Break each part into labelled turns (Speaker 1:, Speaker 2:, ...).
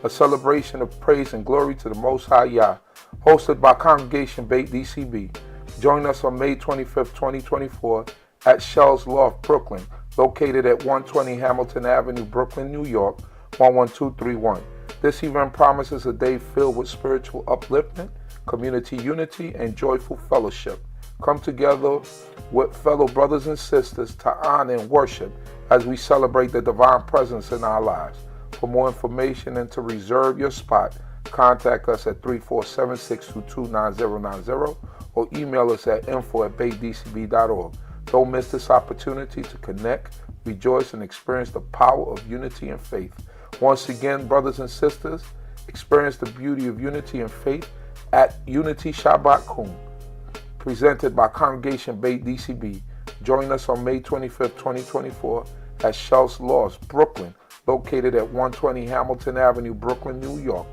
Speaker 1: a celebration of praise and glory to the Most High Yah, hosted by Congregation Beit D.C.B. Join us on May 25th, 2024 at Shell's Loft, Brooklyn, located at 120 Hamilton Avenue, Brooklyn, New York, 11231. This event promises a day filled with spiritual upliftment, community unity, and joyful fellowship. Come together with fellow brothers and sisters to honor and worship as we celebrate the divine presence in our lives. For more information and to reserve your spot, contact us at 347-622-9090 or email us at info@baitdcb.org. Don't miss this opportunity to connect, rejoice, and experience the power of unity and faith. Once again, brothers and sisters, experience the beauty of unity and faith at Unity Shabbat Kum, presented by Congregation Beit D.C.B. Join us on May 25th, 2024 at Shell's Loft, Brooklyn, located at 120 Hamilton Avenue, Brooklyn, New York,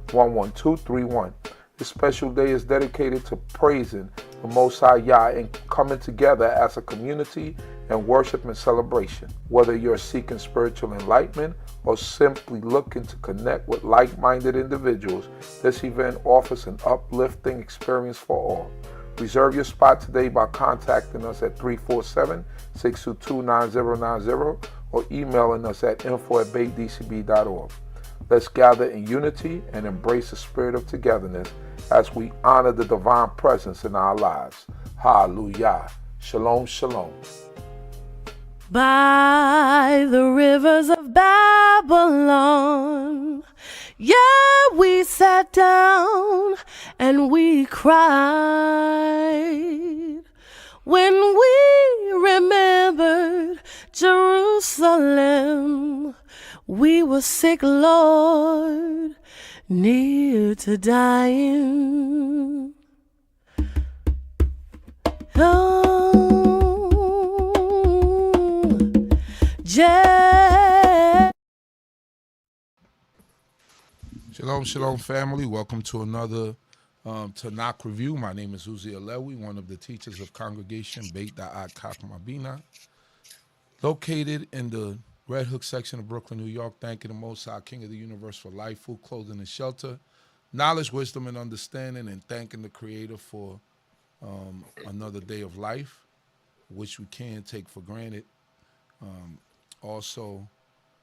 Speaker 1: 11231. This special day is dedicated to praising the Most High Yah and coming together as a community and worship and celebration. Whether you're seeking spiritual enlightenment or simply looking to connect with like-minded individuals, this event offers an uplifting experience for all. Reserve your spot today by contacting us at 347-622-9090 or emailing us at info@baitdcb.org. Let's gather in unity and embrace the spirit of togetherness as we honor the divine presence in our lives. Hallelujah. Shalom, shalom.
Speaker 2: By the rivers of Babylon, yeah, we sat down and we cried when we remembered Jerusalem. We were sick, Lord, near to dying. Oh,
Speaker 1: Shalom, shalom, family. Welcome to another Tanakh review. My name is Zurishaddai, one of the teachers of Congregation BINAH, CHOKMAH, located in the Red Hook section of Brooklyn, New York. Thanking the Most High, King of the universe, for life, food, clothing, and shelter, knowledge, wisdom, and understanding, and thanking the Creator for another day of life, which we can't take for granted. Also,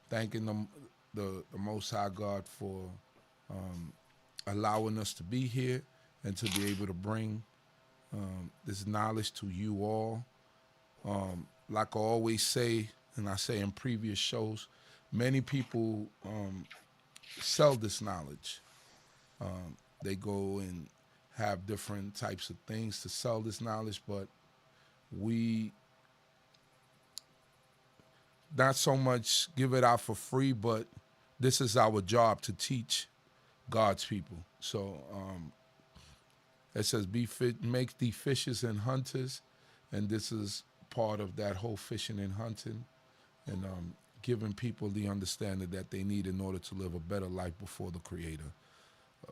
Speaker 1: thanking the Most High God for allowing us to be here and to be able to bring this knowledge to you all. Like I always say, and I say in previous shows, many people sell this knowledge. They go and have different types of things to sell this knowledge, but we not so much give it out for free, but this is our job to teach God's people. So it says, make thee fishers and hunters, and this is part of that whole fishing and hunting, and giving people the understanding that they need in order to live a better life before the Creator,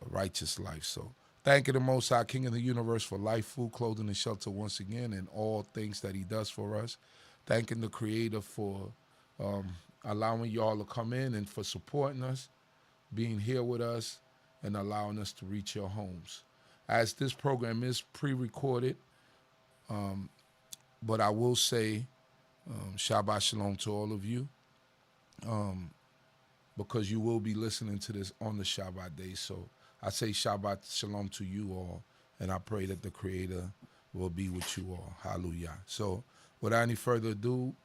Speaker 1: a righteous life. So thank you the Most High, King of the universe, for life, food, clothing, and shelter once again, and all things that He does for us. Thanking the Creator for allowing y'all to come in and for supporting us, being here with us, and allowing us to reach your homes. As this program is pre-recorded, but I will say Shabbat Shalom to all of you, because you will be listening to this on the Shabbat day. So I say Shabbat Shalom to you all, and I pray that the Creator will be with you all. Hallelujah. So without any further ado,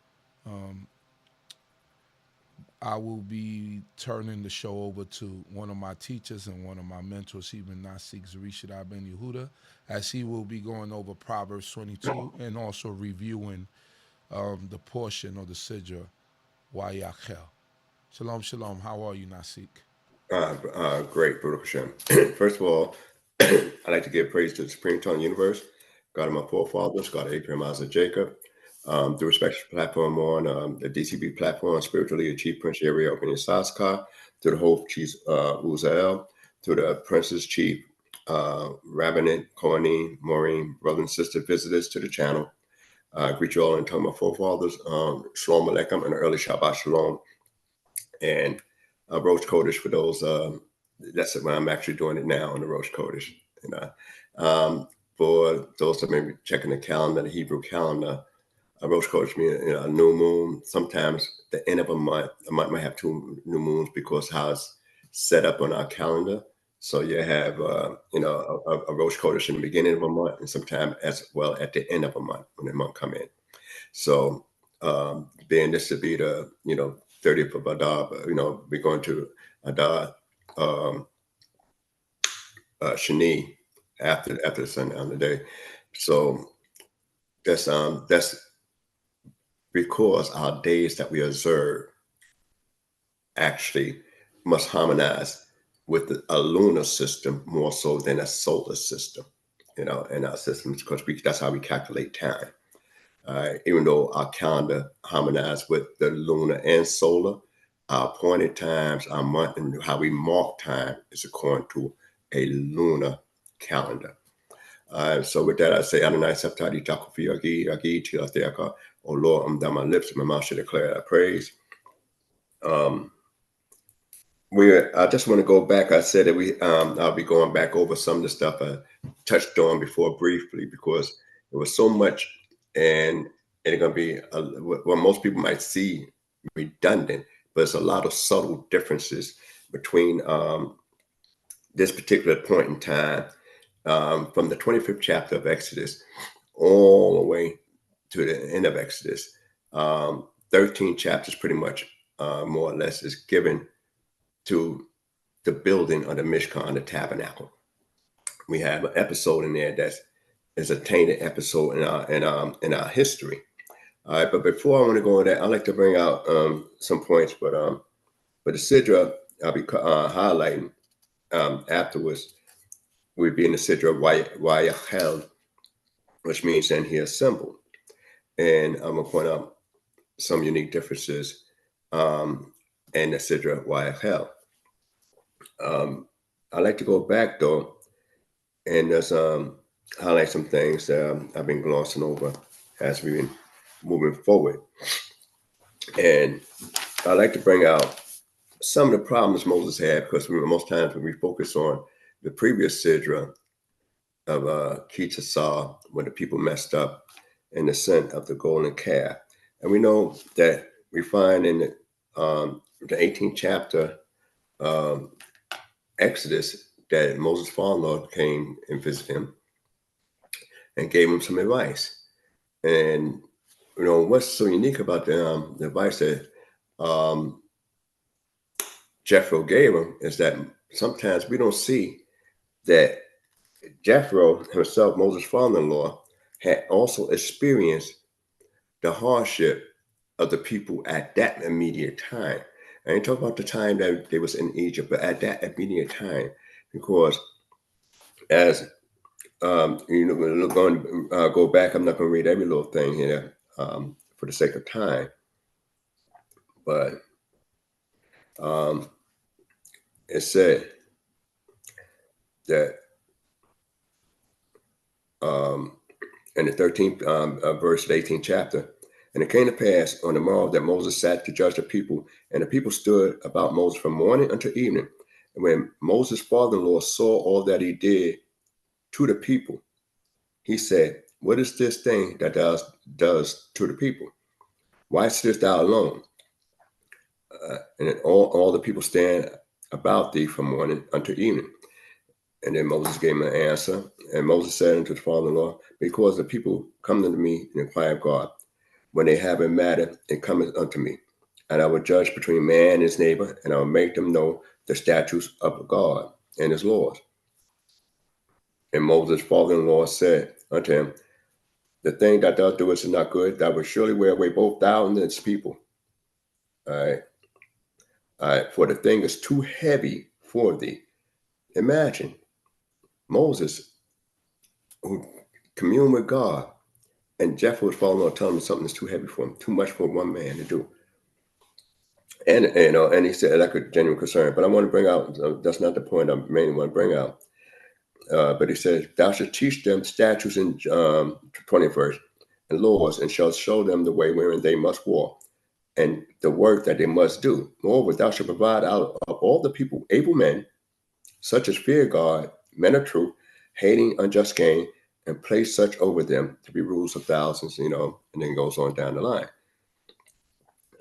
Speaker 1: I will be turning the show over to one of my teachers and one of my mentors, even Nasik, Zurishaddai ben Yehudah, as he will be going over Proverbs 22 and also reviewing the portion of the Sidra YAH. Shalom, shalom. How are you, Nasik?
Speaker 3: Great, Baruch Hashem. First of all, I'd like to give praise to the Supreme Tongue Universe, God of my forefathers, God of Abraham, Isaac, Jacob, the respective platform on the D.C.B. platform, spiritually, Chief Prince Area Opening Saskar, to the whole Chief Uzael, to the Princess Chief, Rabbinate, Kohanim, Maureen, brothers and sister visitors to the channel. Greet you all in tongue of my forefathers, Shalom Aleichem, and early Shabbat Shalom. And Rosh Chodesh for those. That's when I'm actually doing it now on the Rosh Chodesh. For those that may be checking the calendar, the Hebrew calendar, Rosh Chodesh means a new moon. Sometimes the end of a month might have 2 new moons because how it's set up on our calendar. So you have a Rosh Chodesh in the beginning of a month, and sometimes as well at the end of a month when the month come in. So being this to be the 30th of Adar, we're going to Adar Shani after the sundown today. So that's because our days that we observe actually must harmonize with a lunar system more so than a solar system, in our systems, because that's how we calculate time. Even though our calendar harmonizes with the lunar and solar, our appointed times, our month, and how we mark time is according to a lunar calendar. So with that, I say, Adonai Saptadi Takofi Agi Tilateaka, O Lord, I'm down my lips and my mouth should declare thy praise. I just want to go back. I said that I'll be going back over some of the stuff I touched on before briefly, because there was so much, and it's going to be what most people might see redundant, but there's a lot of subtle differences between this particular point in time, from the 25th chapter of Exodus all the way to the end of Exodus. 13 chapters pretty much, more or less, is given to the building of the Mishkan, the tabernacle. We have an episode in there that is a tainted episode in our history. All right, but before I want to go into that, I'd like to bring out some points, but the Sidra I'll be highlighting afterwards would be in the Sidra YAH, which means then he assembled. And I'm going to point out some unique differences in the Sidra YAH. I'd like to go back though and just highlight some things that I've been glossing over as we've been moving forward. And I'd like to bring out some of the problems Moses had, because most times when we focus on the previous Sidra of Kitasar, when the people messed up in the sin of the golden calf. And we know that we find in the 18th chapter Exodus that Moses' father-in-law came and visited him and gave him some advice. And what's so unique about the advice that Jethro gave him is that sometimes we don't see that Jethro himself, Moses' father-in-law, had also experienced the hardship of the people at that immediate time. I ain't talking about the time that they was in Egypt, but at that immediate time, because as we're going to go back. I'm not going to read every little thing here for the sake of time, but it said that in the 13th verse of the 18th chapter, and it came to pass on the morrow that Moses sat to judge the people, and the people stood about Moses from morning until evening. And when Moses' father-in-law saw all that he did to the people, he said, "What is this thing that thou does to the people? Why sittest thou alone?" And then all the people stand about thee from morning until evening. And then Moses gave him an answer. And Moses said unto the father-in-law, "Because the people come unto me and inquire of God, when they have a matter, it cometh unto me. And I will judge between man and his neighbor, and I will make them know the statutes of God and his laws." And Moses' father-in-law said unto him, "The thing that thou doest is not good. Thou wilt surely wear away both thou and this people. All right. For the thing is too heavy for thee." Imagine Moses, who communed with God, and Jethro's father-in-law telling him something is too heavy for him, too much for one man to do. And he said that could genuine concern. But I want to bring out, that's not the point I mainly want to bring out. But he says, "Thou shalt teach them statutes in 20th verse and laws, and shalt show them the way wherein they must walk. and the work that they must do. Moreover, thou shalt provide out of all the people able men, such as fear God, men of truth, hating unjust gain, and place such over them to be rulers of thousands, and then goes on down the line.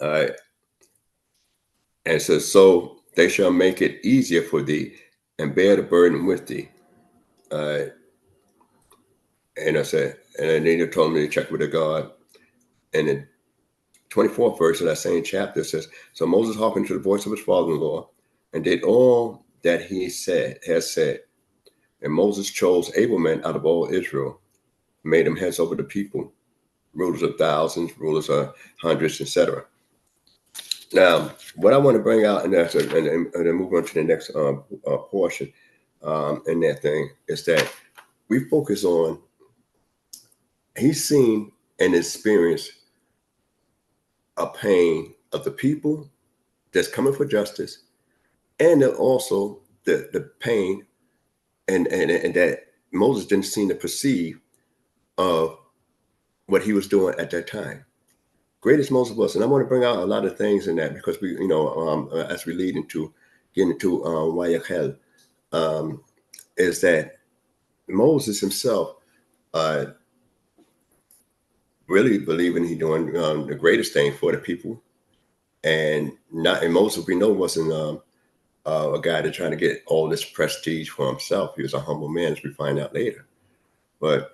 Speaker 3: All right. And it says, so they shall make it easier for thee and bear the burden with thee. And I said, and then he told me to check with the God. And the 24th verse of that same chapter says, so Moses hearkened to the voice of his father-in-law and did all that he has said. And Moses chose able men out of all Israel, made them heads over the people, rulers of thousands, rulers of hundreds, etc. Now, what I want to bring out, and then move on to the next portion in that thing, is that we focus on, he's seen and experienced a pain of the people that's coming for justice, and also the pain and that Moses didn't seem to perceive of what he was doing at that time. Great as Moses was, and I want to bring out a lot of things in that, because we, as we lead into getting into YAH, is that Moses himself really believing he doing the greatest thing for the people, and Moses, we know, wasn't a guy that's trying to get all this prestige for himself. He was a humble man, as we find out later. But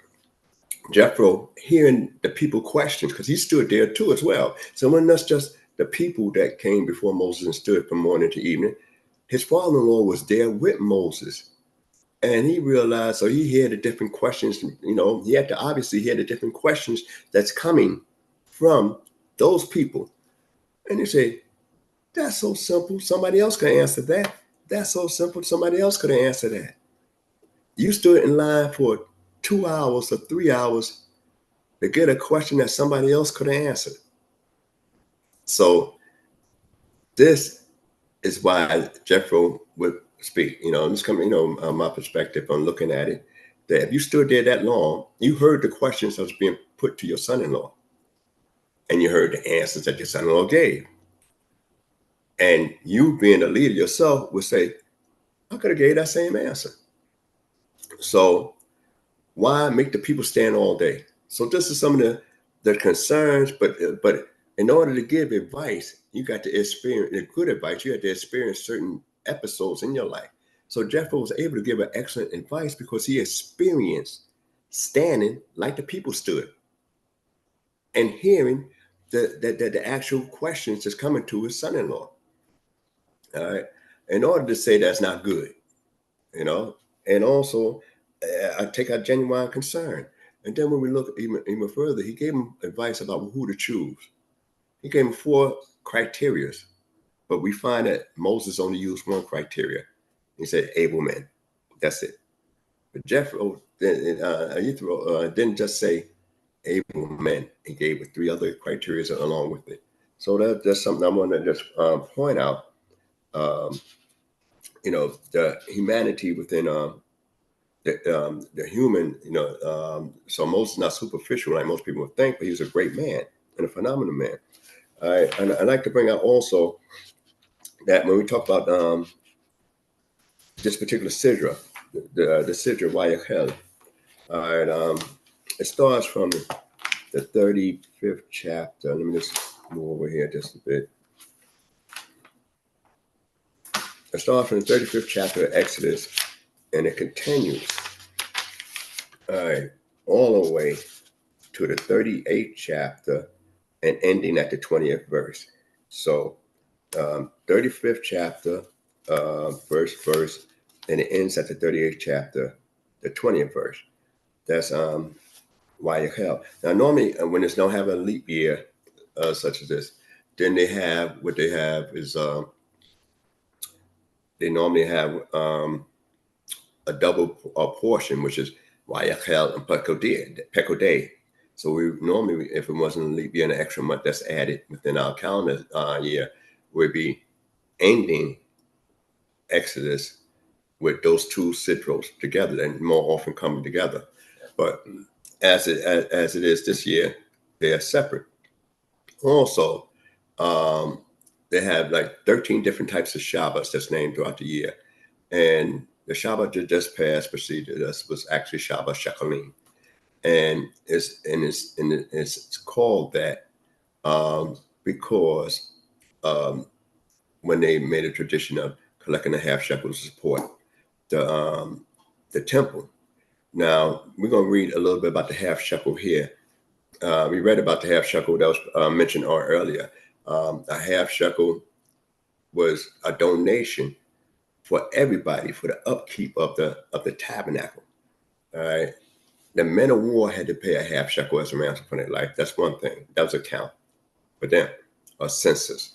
Speaker 3: Jethro, hearing the people questions, because he stood there too as well. So when that's just the people that came before Moses and stood from morning to evening, his father-in-law was there with Moses. And he realized, so he heard the different questions, he had to obviously hear the different questions that's coming from those people. And he said, that's so simple. Somebody else could answer that. That's so simple. Somebody else could answer that. You stood in line for 2 hours or 3 hours to get a question that somebody else could have answered. So this is why Jethro would speak. This coming, my perspective on looking at it, that if you stood there that long, you heard the questions that was being put to your son-in-law, and you heard the answers that your son-in-law gave. And you, being a leader yourself, would say, I could have gave that same answer. So why make the people stand all day? So this is some of the concerns, but in order to give advice, you got to experience the good advice. You had to experience certain episodes in your life. So Jethro was able to give an excellent advice because he experienced standing like the people stood and hearing the actual questions that's coming to his son-in-law. All right. In order to say that's not good, and also I take a genuine concern. And then when we look even further, he gave him advice about who to choose. He gave him 4 criteria, but we find that Moses only used 1 criteria. He said, able men. That's it. But Jethro didn't just say able men. He gave it 3 other criteria along with it. So that's something I want to just point out. The humanity within the human, so Moses is not superficial like most people would think, but he was a great man and a phenomenal man. And I'd like to bring out also that when we talk about this particular sidra, the sidra YAH, all right, it starts from the 35th chapter. Let me just move over here just a bit. It starts from the 35th chapter of Exodus, and it continues, all the way to the 38th chapter and ending at the 20th verse. So 35th chapter, verse, and it ends at the 38th chapter, the 20th verse. That's YAH. Now, normally when there's don't have a leap year such as this, then they have what they have is they normally have a double portion, which is YAH and Peko Day. So we normally, if it wasn't a leap year and an extra month that's added within our calendar year, we'd be ending Exodus with those 2 sidros together, and more often coming together. But as it is this year, they are separate. Also, they have like 13 different types of Shabbats that's named throughout the year. And the Shabbat that just passed procedure was actually Shabbat Shekalim. And it's called that because when they made a tradition of collecting a half shekel to support the temple. Now, we're going to read a little bit about the half shekel here. We read about the half shekel that was mentioned earlier. A half shekel was a donation for everybody for the upkeep of the tabernacle. All right. The men of war had to pay a half shekel as a ransom for their life. That's one thing. That was a count for them, a census.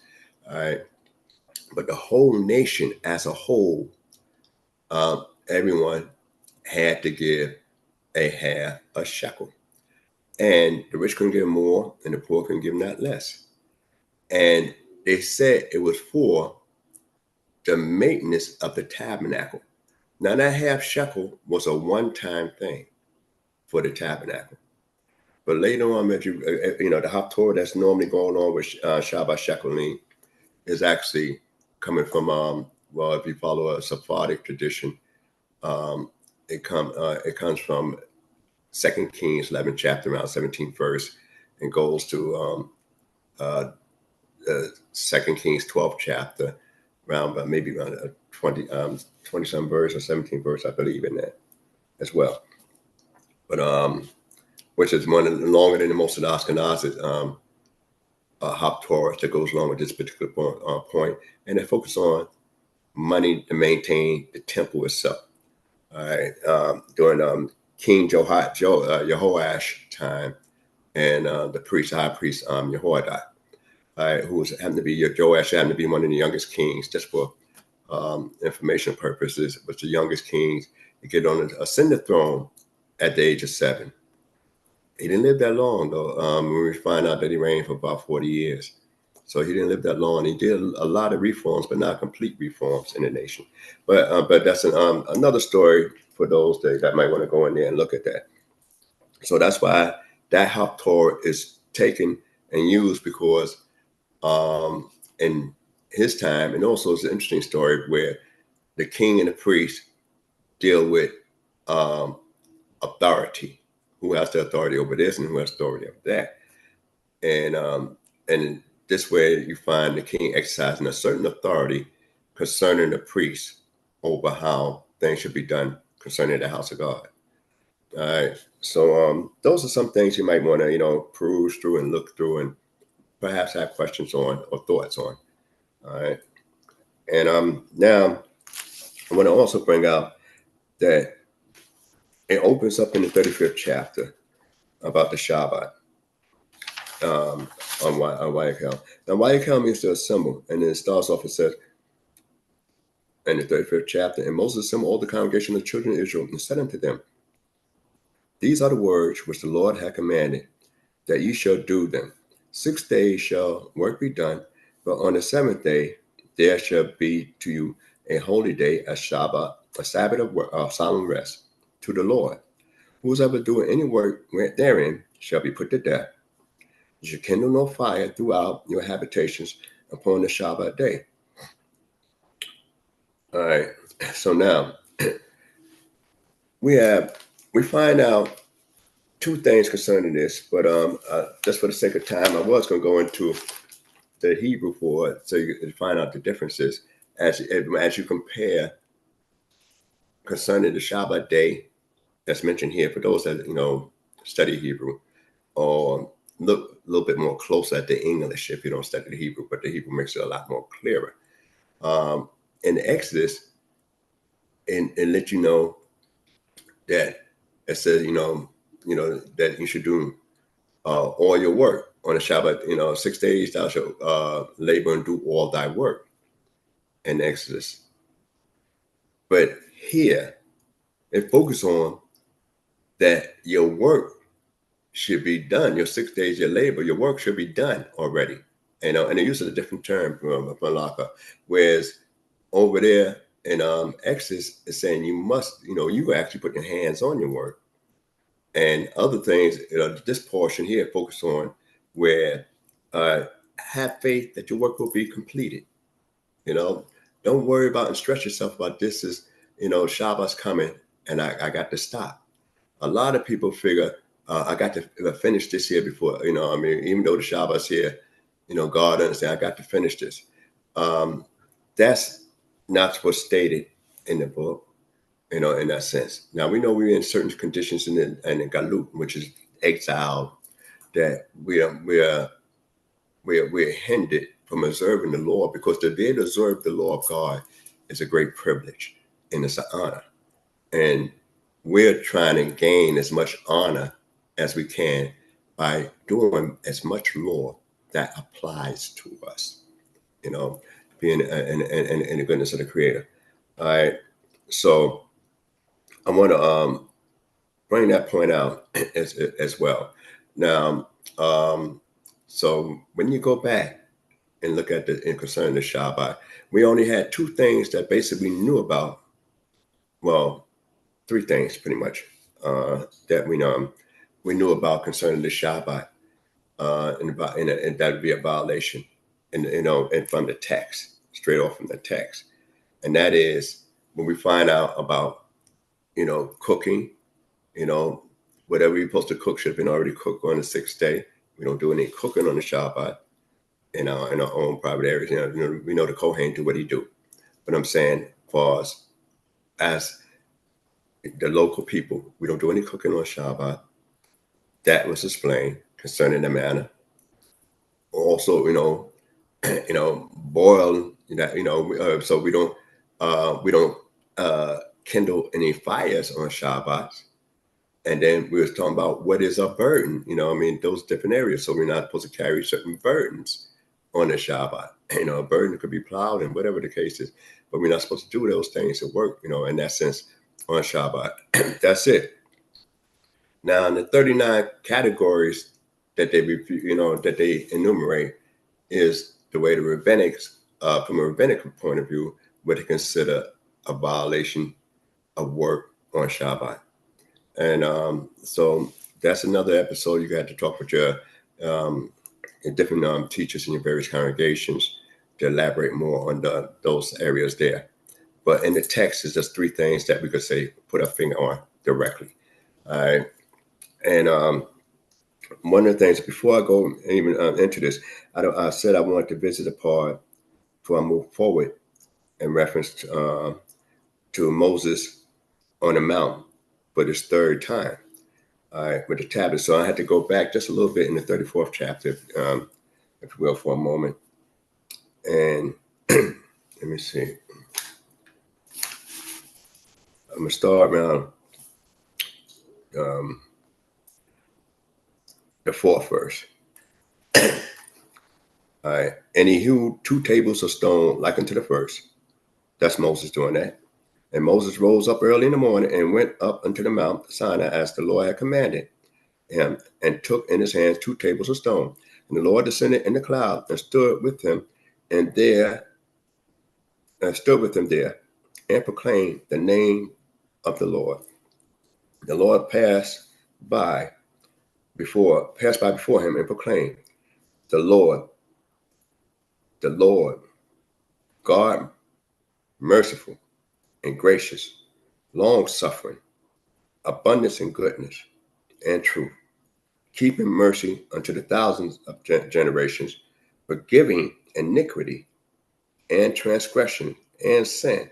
Speaker 3: All right. But the whole nation as a whole, everyone had to give a half a shekel. And the rich couldn't give more, and the poor couldn't give not less. And they said it was for the maintenance of the tabernacle. Now, that half shekel was a one-time thing for the tabernacle. But later on, if you the Haftorah that's normally going on with Shabbat Shekalim is actually coming from, if you follow a Sephardic tradition, it comes from 2 Kings 11 chapter, around 17th verse, and goes to 2 Kings 12 chapter, around maybe around 20 some verse or 17th verse, I believe in that as well. But which is one of the longer than the most of the Ashkenazi Haftorah that goes along with this particular point, and they focus on money to maintain the temple itself. All right, during King Jehoash time, and the high priest Yehudah, who happened to be Joash, happened to be one of the youngest kings, just for information purposes, was the youngest king to get on the ascended throne at the age of 7. He didn't live that long, though. When we find out that he reigned for about 40 years. So he didn't live that long. He did a lot of reforms, but not complete reforms in the nation. But that's another story for those that might want to go in there and look at that. So that's why that Haftorah is taken and used, because in his time, and also it's an interesting story where the king and the priest deal with authority. Who has the authority over this and who has authority over that? And this way you find the king exercising a certain authority concerning the priest over how things should be done concerning the house of God. All right. So those are some things you might want to, peruse through and look through and perhaps have questions on or thoughts on. All right. And now I want to also bring out that it opens up in the 35th chapter about the Shabbat on Wayakel. Now, Wayakel means to assemble, and then it starts off, it says, in the 35th chapter, and Moses assembled all the congregation of the children of Israel and said unto them, These are the words which the Lord hath commanded, that ye shall do them. 6 days shall work be done, but on the 7th day there shall be to you a holy day, a Shabbat, a Sabbath of solemn rest to the Lord. Whosoever doeth any work therein shall be put to death. You shall kindle no fire throughout your habitations upon the Shabbat day. All right. So now we find out two things concerning this, but just for the sake of time, I was going to go into the Hebrew for it, so you can find out the differences as you compare concerning the Shabbat day that's mentioned here, for those that study Hebrew, or look a little bit more close at the English if you don't study the Hebrew, but the Hebrew makes it a lot more clearer. In Exodus, and let you know that it says that you should do all your work on the Shabbat. 6 days thou shalt labor and do all thy work in Exodus. But here it focuses on that your work should be done. Your 6 days, your labor, your work should be done already. And they use a different term from Malacca, whereas over there in Exodus is saying you must, you actually put your hands on your work. And other things, this portion here focus on where have faith that your work will be completed. Don't worry about and stress yourself about this is, Shabbat's coming and I got to stop. A lot of people figure I got to finish this here before, even though the Shabbat's here, God understand I got to finish this. That's not what's stated in the book, in that sense. Now we know we're in certain conditions in the galut, which is exile, that we're hindered from observing the law, because to be able to observe the law of God is a great privilege and it's an honor. And we're trying to gain as much honor as we can by doing as much law that applies to us, being in the goodness of the Creator. All right. So I want to bring that point out as well. Now, so when you go back and look at concerning the Shabbat, we only had two things that basically we knew about. Well, three things pretty much that we knew about concerning the Shabbat, and that would be a violation, and from the text, straight off from the text, and that is when we find out about cooking, whatever you're supposed to cook should have been already cooked on the sixth day. We don't do any cooking on the Shabbat in our own private areas. We know the Kohen do what he do, but I'm saying for us as the local people, we don't do any cooking on Shabbat. That was explained concerning the manna. Also, boil that, so we don't kindle any fires on Shabbat. And then we was talking about what is a burden, those different areas. So we're not supposed to carry certain burdens on the Shabbat. A burden could be plowed and whatever the case is, but we're not supposed to do those things at work, in that sense on Shabbat. That's it. Now, in the 39 categories that they enumerate is the way the rabbinics, from a rabbinic point of view, what they consider a violation of work on Shabbat. And so that's another episode. You got to talk with your different teachers in your various congregations to elaborate more on those areas there. But in the text, is just three things that we could say, put our finger on directly. All right. And one of the things, before I go even into this, I said I wanted to visit a part before I move forward in reference to Moses on the mountain for this third time, all right, with the tablet. So I had to go back just a little bit in the 34th chapter, if you will, for a moment. And let me see. I'm going to start around the fourth verse. All right. And he hewed 2 tables of stone like unto the first. That's Moses doing that. And Moses rose up early in the morning and went up unto the Mount Sinai as the Lord had commanded him, and took in his hands 2 tables of stone. And the Lord descended in the cloud and stood with him there, and proclaimed the name of the Lord. The Lord passed by before him and proclaimed, the Lord, God, merciful and gracious, long-suffering, abundance in goodness and truth, keeping mercy unto the thousands of generations, forgiving iniquity and transgression and sin,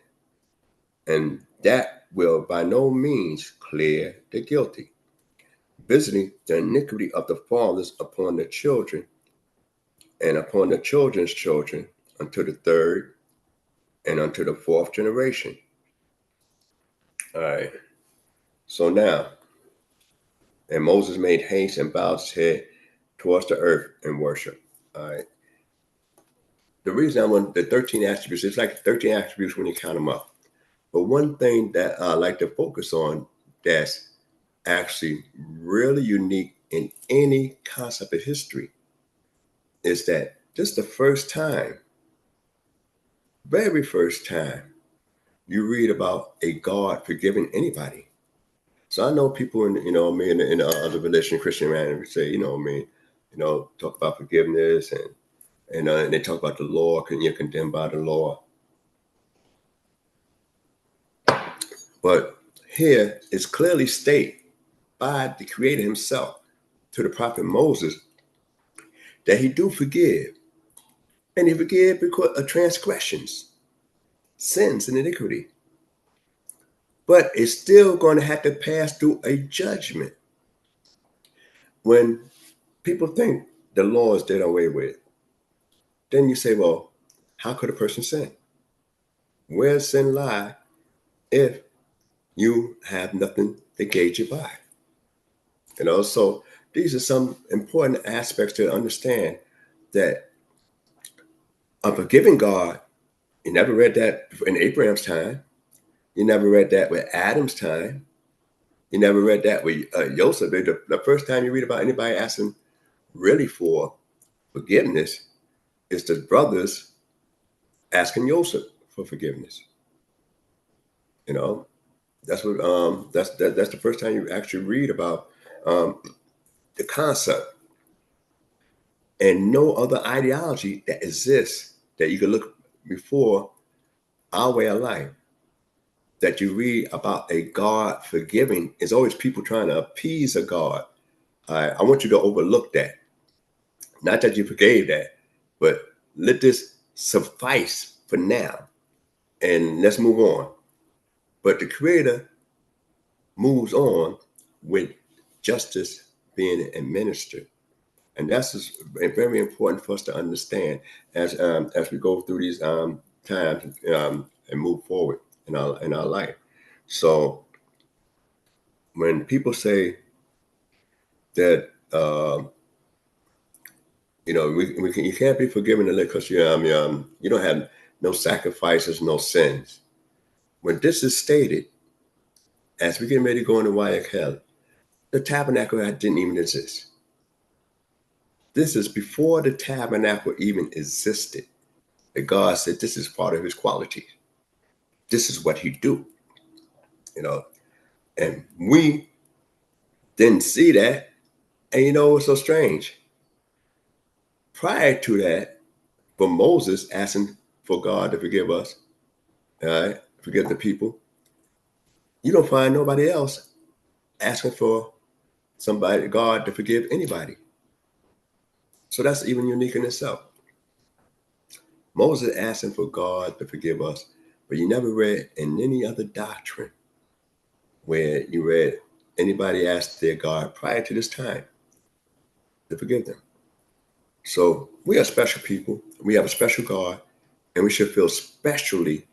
Speaker 3: and that will by no means clear the guilty, visiting the iniquity of the fathers upon the children and upon the children's children unto the third and unto the 4th generation. All right. So now, and Moses made haste and bowed his head towards the earth and worship. All right. The reason I want the 13 attributes, it's like 13 attributes when you count them up. But one thing that I like to focus on that's actually really unique in any concept of history is that this is the first time, very first time, you read about a God forgiving anybody. So I know people in other religion, Christian man, say, talk about forgiveness and And they talk about the law, and you're condemned by the law. But here it's clearly stated by the Creator himself to the prophet Moses that he do forgive. And he forgive because of transgressions, sins, and iniquity. But it's still going to have to pass through a judgment. When people think the law is dead away with, then you say, well, how could a person sin? Where sin lie if you have nothing to gauge it by? So these are some important aspects to understand, that a forgiving God, you never read that in Abraham's time. You never read that with Adam's time. You never read that with Joseph. The first time you read about anybody asking really for forgiveness is the brothers asking Joseph for forgiveness. That's what that's the first time you actually read about the concept. And no other ideology that exists that you can look before our way of life, that you read about a God forgiving, is always people trying to appease a God. I want you to overlook that. Not that you forgave that, but let this suffice for now, and let's move on. But the Creator moves on with justice being administered. And that's just very important for us to understand as we go through these times and move forward in our life. So when people say that you can't be forgiven because you don't have no sacrifices, no sins. When this is stated, as we get ready to go into YAH, the tabernacle didn't even exist. This is before the tabernacle even existed. That God said this is part of his quality. This is what he do. And we didn't see that. And what's so strange? Prior to that, for Moses asking for God to forgive us, all right, forgive the people, you don't find nobody else asking for God to forgive anybody. So that's even unique in itself. Moses asking for God to forgive us, but you never read in any other doctrine where you read anybody asked their God prior to this time to forgive them. So we are special people. We have a special God, and we should feel specially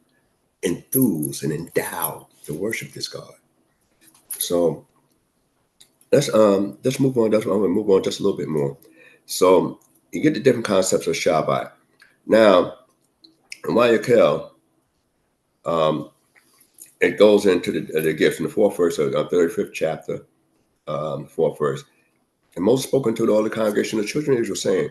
Speaker 3: enthused and endowed to worship this God. So let's move on. I'm gonna move on just a little bit more. So you get the different concepts of Shabbat. Now, in YAH, it goes into the gifts in the 4th verse of 35th chapter, 4th verse. And Moses spoke unto all the congregation of the children of Israel, saying,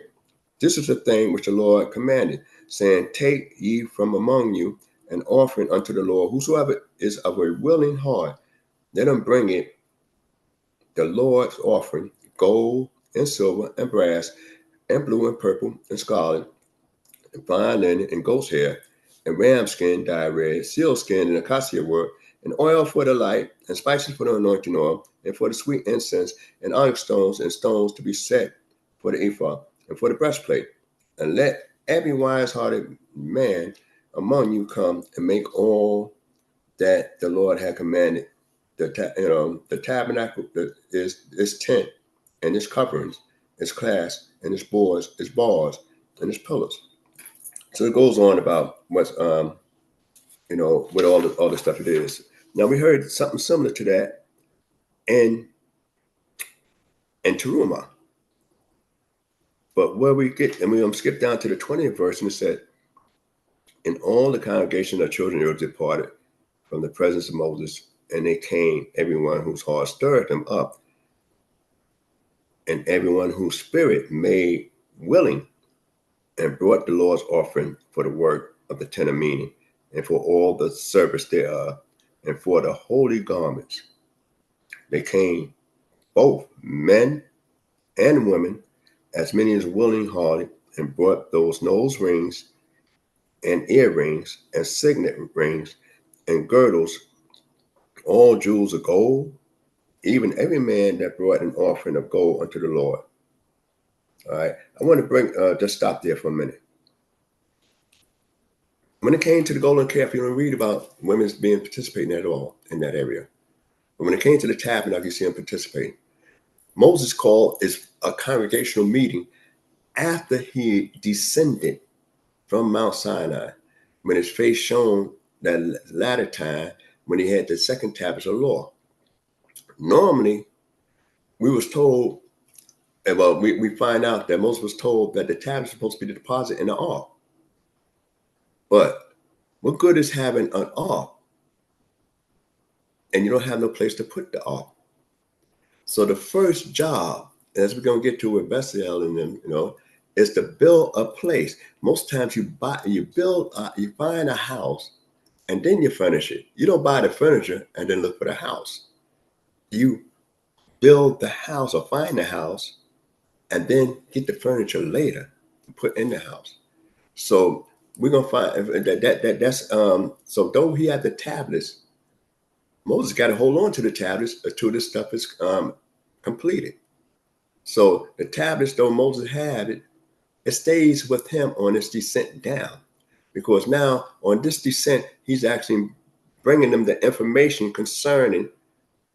Speaker 3: this is the thing which the Lord commanded, saying, take ye from among you an offering unto the Lord. Whosoever is of a willing heart, let him bring it, the Lord's offering, gold and silver and brass and blue and purple and scarlet and fine linen and goat's hair and ram skin dyed red, seal skin and acacia work, and oil for the light, and spices for the anointing oil, and for the sweet incense, and onyx stones and stones to be set for the ephod and for the breastplate. And let every wise-hearted man among you come and make all that the Lord had commanded. The tabernacle is tent and its coverings, its clasps and its boards, its bars and its pillars. So it goes on about what's with all the stuff it is. Now we heard something similar to that in Terumah. But where we get, and we're going to skip down to the 20th verse, and it said, and all the congregation of children of Israel departed from the presence of Moses, and they came, everyone whose heart stirred them up, and everyone whose spirit made willing, and brought the Lord's offering for the work of the tent of meeting, and for all the service thereof, and for the holy garments. They came, both men and women, as many as willing hearted, and brought those nose rings and earrings and signet rings and girdles, all jewels of gold, even every man that brought an offering of gold unto the Lord. All right, I want to just stop there for a minute. When it came to the golden calf, you don't read about women being participating at all in that area. But when it came to the tabernacle, you see them participating. Moses called is a congregational meeting after he descended from Mount Sinai, when his face shone that latter time when he had the second tablets of law. Normally, we was told, well, we find out that Moses was told that the tablets were supposed to be the deposit in the ark. But what good is having an ark and you don't have no place to put the ark? So the first job, as we're going to get to with Bethel and them, is to build a place. Most times you find a house and then you furnish it. You don't buy the furniture and then look for the house. You build the house or find the house and then get the furniture later and put in the house. So we're going to find that's so though he had the tablets, Moses got to hold on to the tablets until this stuff is completed. So the tablets, though Moses had it, it stays with him on his descent down, because now on this descent, he's actually bringing them the information concerning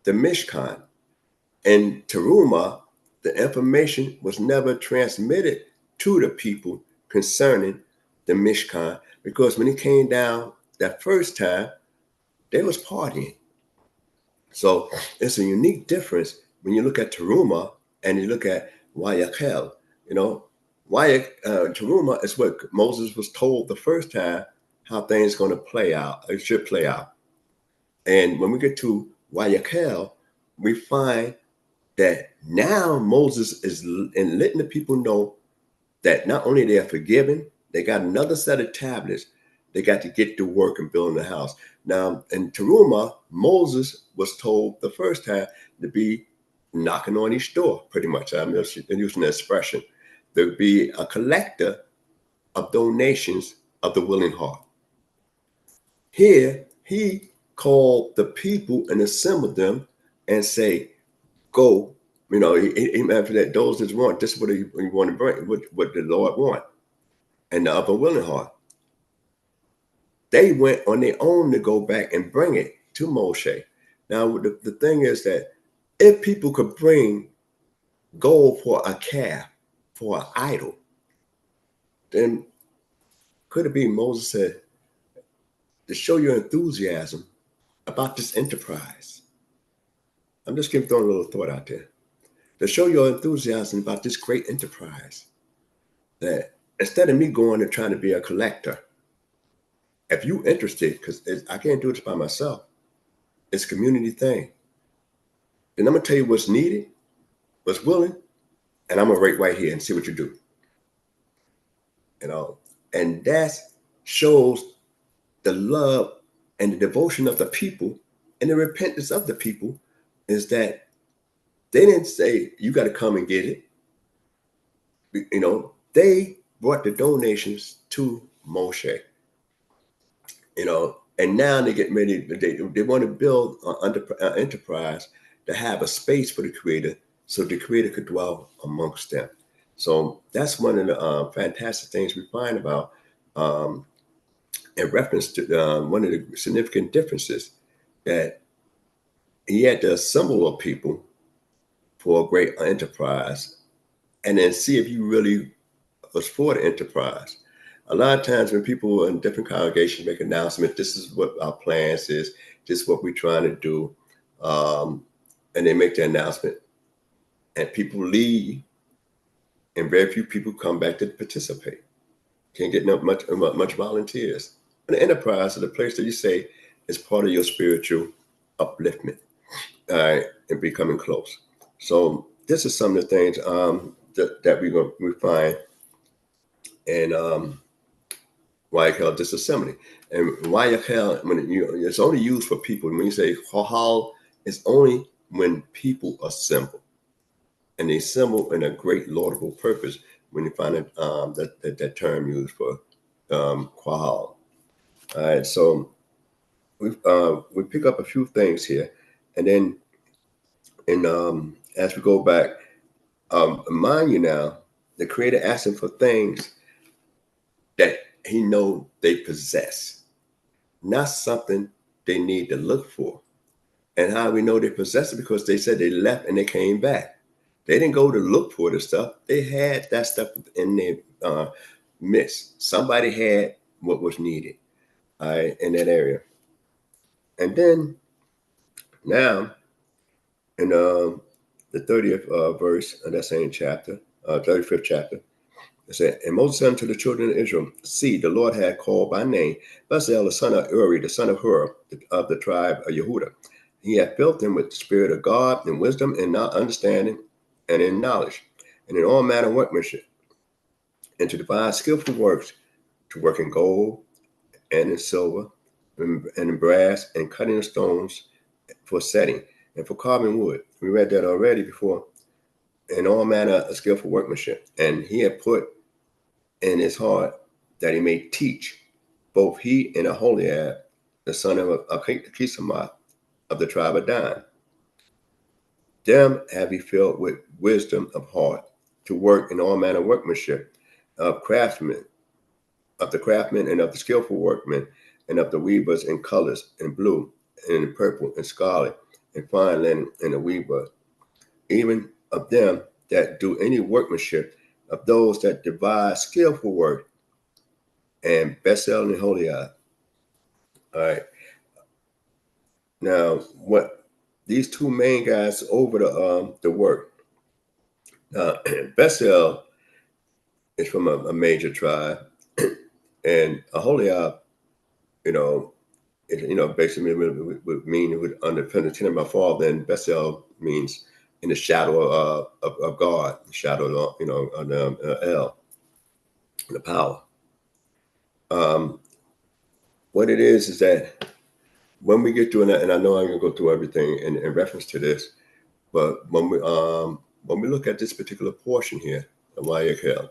Speaker 3: the Mishkan. And Terumah, the information was never transmitted to the people concerning the Mishkan, because when he came down that first time, they was partying. So it's a unique difference when you look at Terumah and you look at YAH. Terumah is what Moses was told the first time how things going to play out. It should play out. And when we get to YAH, we find that now Moses is letting the people know that not only they are forgiven, they got another set of tablets. They got to get to work and building the house. Now, in Terumah, Moses was told the first time to be knocking on each door, pretty much. I'm using the expression. To be a collector of donations of the willing heart. Here, he called the people and assembled them and say, go, he meant that those that want, this is what you want to bring, what the Lord want, and the upper willing heart. They went on their own to go back and bring it to Moshe. Now, the thing is that if people could bring gold for a calf, for an idol, then could it be Moses said, to show your enthusiasm about this enterprise? I'm just throwing a little thought out there. To show your enthusiasm about this great enterprise, that instead of me going and trying to be a collector, if you're interested, because I can't do this by myself, it's a community thing. And I'm going to tell you what's needed, what's willing, and I'm going to rate right here and see what you do. And that shows the love and the devotion of the people and the repentance of the people, is that they didn't say, you got to come and get it. They brought the donations to Moshe. And now they get ready. They want to build an enterprise to have a space for the Creator, so the Creator could dwell amongst them. So that's one of the fantastic things we find about in reference to one of the significant differences, that he had to assemble a people for a great enterprise, and then see if you really was for the enterprise. A lot of times when people in different congregations make announcements, this is what our plans is, this is what we're trying to do, and they make the announcement, and people leave, and very few people come back to participate. Can't get much volunteers. An enterprise is a place that you say is part of your spiritual upliftment, and becoming close. So this is some of the things that we find in YAH disassembly. And YAH, it's only used for people. When you say Hahal, it's only when people assemble, and they assemble in a great laudable purpose, when you find it, that term used for Quahal. All right, so we pick up a few things here, and then as we go back, mind you now, the Creator asked him for things that he know they possess, not something they need to look for. And how we know they possess it? Because they said they left and they came back. They didn't go to look for the stuff. They had that stuff in their midst. Somebody had what was needed, all right, in that area. And then now in the 30th verse of that same chapter, 35th chapter, it said, and Moses said unto the children of Israel, see, the Lord had called by name Bezalel, the son of Uri, the son of Hur, of the tribe of Yehudah. He had filled him with the spirit of God and wisdom and understanding and in knowledge and in all manner of workmanship, and to devise skillful works, to work in gold and in silver and in brass and cutting of stones for setting and for carving wood. We read that already before. In all manner of skillful workmanship. And he had put in his heart that he may teach both he and Aholiab, the son of CHOKMAH of the tribe of Dan. Them have he filled with wisdom of heart to work in all manner of workmanship of craftsmen, of the craftsmen and of the skillful workmen, and of the weavers in colors and blue and in purple and scarlet and fine linen and the weaver, even of them that do any workmanship, of those that devise skillful work, and Bezalel and Aholiab. All right. Now, what these two main guys over the work. Bezalel is from a major tribe, and Aholiab, basically would mean it would under the tenet of my father. Then Bezalel means in the shadow of God, the shadow of the El, the power. What it is that when we get through, and I know I'm going to go through everything in reference to this, but when we look at this particular portion here of YAH,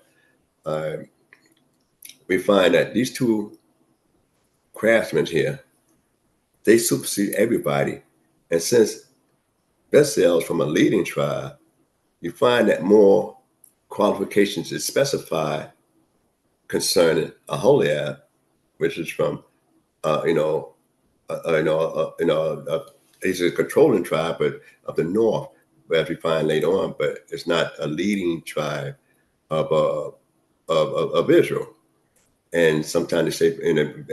Speaker 3: we find that these two craftsmen here, they supersede everybody. And since Bezalel is from a leading tribe, you find that more qualifications is specified concerning Aholiab, which is from, he's a controlling tribe, but of the north, as we find later on. But it's not a leading tribe of Israel. And sometimes they say,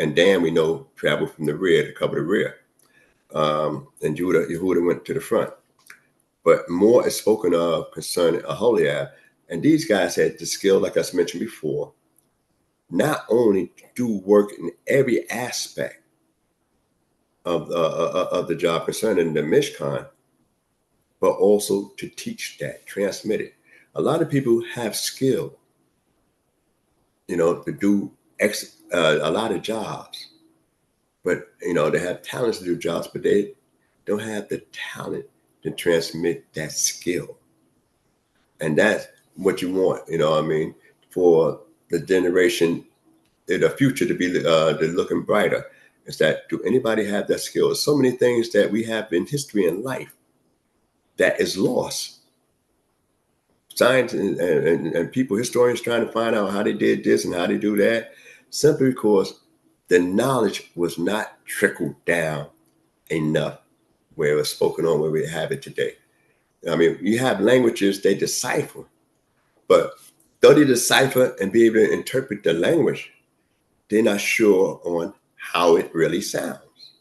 Speaker 3: and Dan, we know, traveled from the rear to cover the rear. And Yehudah went to the front. But more is spoken of concerning Aholiab. And these guys had the skill, like I mentioned before, not only to do work in every aspect of the job concerning the Mishkan, but also to teach that, transmit it. A lot of people have skill, to do a lot of jobs, but they have talents to do jobs, but they don't have the talent to transmit that skill. And that's what you want, for the generation, the future to be looking brighter. Is that, do anybody have that skill? There's so many things that we have in history and life that is lost. Science and people, historians trying to find out how they did this and how they do that, simply because the knowledge was not trickled down enough where it was spoken on, where we have it today. I mean, you have languages they decipher, but though they decipher and be able to interpret the language, they're not sure on how it really sounds.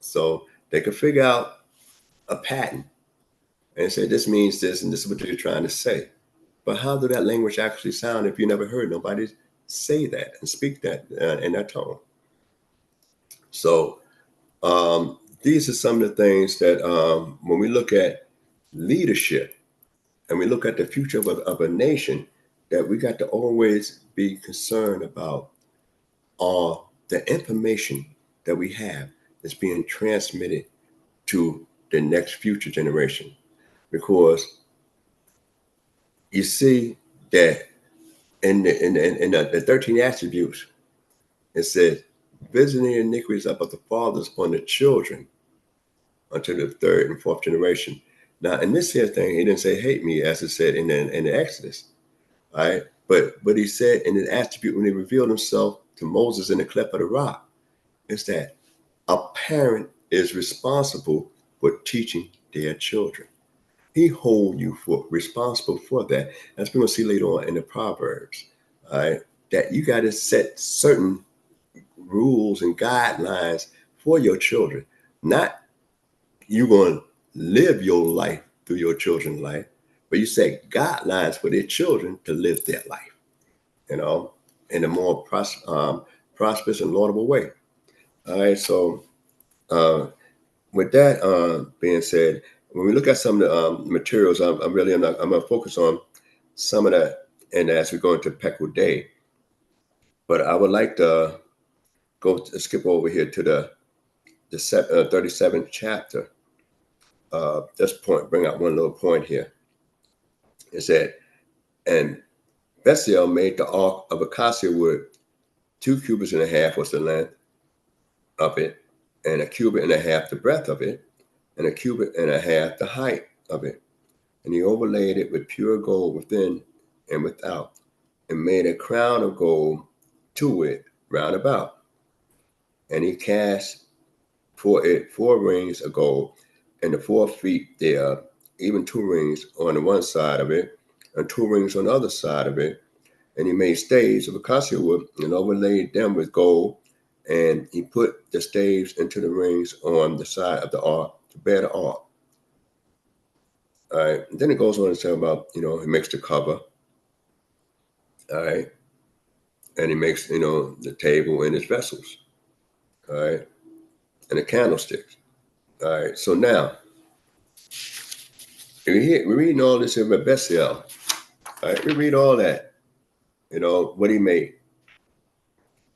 Speaker 3: So they could figure out a pattern and say, this means this, and this is what you're trying to say. But how do that language actually sound if you never heard nobody say that and speak that in that tone? So these are some of the things that when we look at leadership and we look at the future of a nation, that we got to always be concerned about the information that we have is being transmitted to the next future generation. Because you see, that in the 13 attributes, it says, visiting the iniquities of the fathers upon the children until the third and fourth generation. Now, in this here thing, he didn't say hate me, as it said in the Exodus. All right. But he said in the attribute when he revealed himself to Moses in the cleft of the rock, is that a parent is responsible for teaching their children. He hold you responsible for that. As we're going to see later on in the Proverbs, all right, that you got to set certain rules and guidelines for your children. Not you going to live your life through your children's life, but you set guidelines for their children to live their life, in a more prosperous and laudable way. All right, so with that being said, when we look at some of the materials, I'm going to focus on some of that, and as we go into Peckle Day. But I would like to skip over here to the 37th chapter. Just bring out one little point here. It said, and Bezalel made the ark of acacia wood, 2 cubits and a half was the length of it, and 1.5 cubits the breadth of it, and 1.5 cubits the height of it. And he overlaid it with pure gold within and without, and made a crown of gold to it round about. And he cast for it 4 rings of gold, and the 4 feet thereof, even 2 rings on the one side of it, and 2 rings on the other side of it. And he made staves of acacia wood and overlaid them with gold. And he put the staves into the rings on the side of the ark to bear the ark. All right. And then it goes on to say about, he makes the cover. All right. And he makes, the table and its vessels. All right. And the candlesticks. All right. So now, we're reading all this here about Bezalel. All right. We read all that, what he made.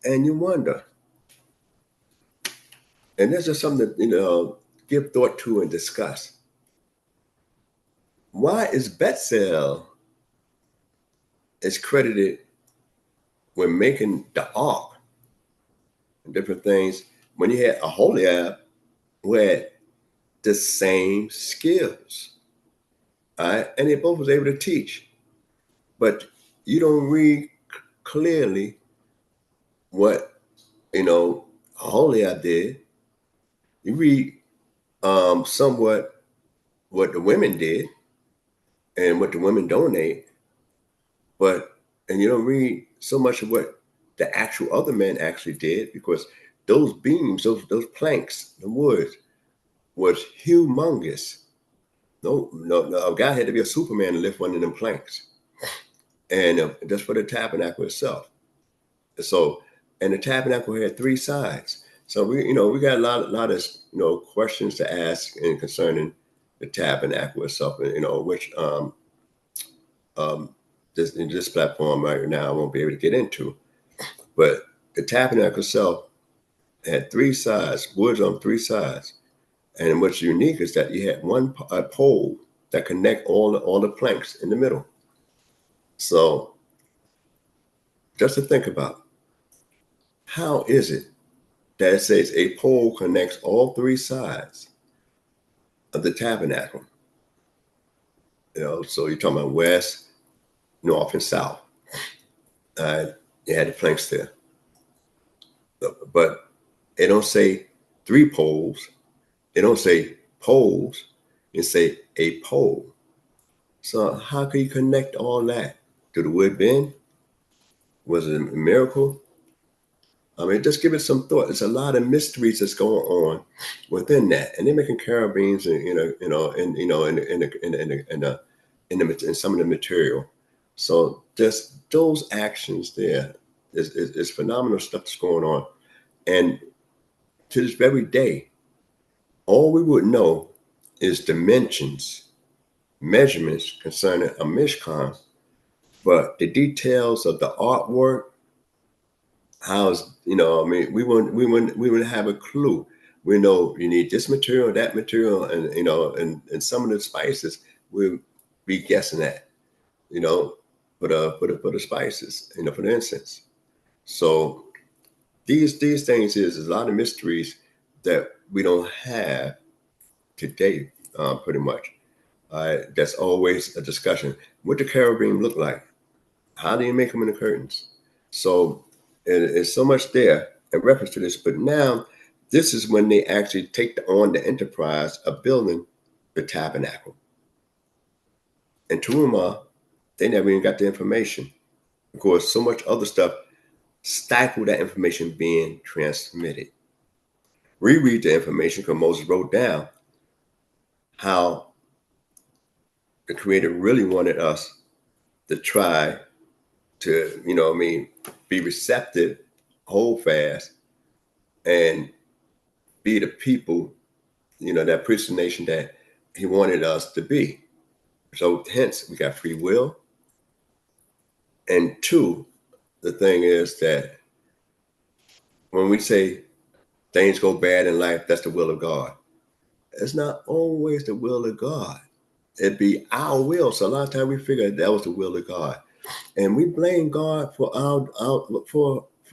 Speaker 3: And you wonder. And this is something to, give thought to and discuss. Why is Bezalel is credited with making the ark and different things when you had Aholiab who had the same skills? All right? And they both was able to teach. But you don't read clearly what, Aholiab did. You read somewhat what the women did and what the women donate, and you don't read so much of what the actual other men actually did, because those beams, those planks, the wood was humongous. No, a guy had to be a Superman to lift one of them planks, and just for the tabernacle itself. So, and the tabernacle had 3 sides. So we got a lot of questions to ask in concerning the tabernacle itself, which this platform right now I won't be able to get into. But the tabernacle itself had 3 sides, woods on 3 sides, and what's unique is that you had one pole that connect all the planks in the middle. So, just to think about, how is it that it says a pole connects all 3 sides of the tabernacle? So you're talking about west, north, and south. You had the planks there. But it don't say 3 poles. It don't say poles. It say a pole. So how can you connect all that? Did the wood bend? Was it a miracle? I mean, just give it some thought. There's a lot of mysteries that's going on within that, and they're making carabines, and in some of the material. So just those actions there is phenomenal stuff that's going on, and to this very day, all we would know is dimensions, measurements concerning a mishkan, but the details of the artwork. We wouldn't have a clue. We know you need this material, that material, and some of the spices we'll be guessing at, for the spices, for the incense. So these things is a lot of mysteries that we don't have today, pretty much. That's always a discussion. What the cherubim look like? How do you make them in the curtains? So it's so much there in reference to this. But now this is when they actually take on the enterprise of building the tabernacle. And Terumah, they never even got the information. Of course, so much other stuff stifled that information being transmitted. Reread the information because Moses wrote down how the Creator really wanted us to try to, be receptive, hold fast, and be the people, that priestly nation that he wanted us to be. So hence we got free will. And two, the thing is that when we say things go bad in life, that's the will of God. It's not always the will of God. It'd be our will. So a lot of times we figure that was the will of God. And we blame God for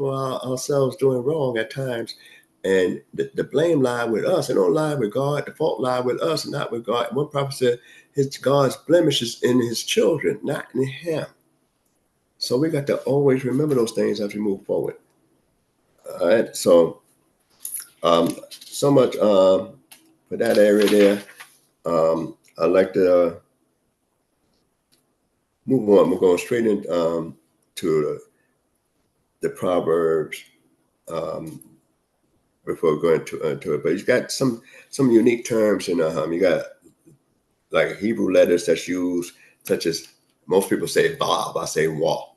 Speaker 3: ourselves doing wrong at times. And the blame lie with us. It don't lie with God. The fault lie with us, not with God. One prophet said God's blemishes in his children, not in him. So we got to always remember those things as we move forward. All right. So so much for that area there. I'd like to move on. We're going straight into the Proverbs before going to it. But he's got some unique terms, and you got like Hebrew letters that's used, such as most people say Bob, I say Wah,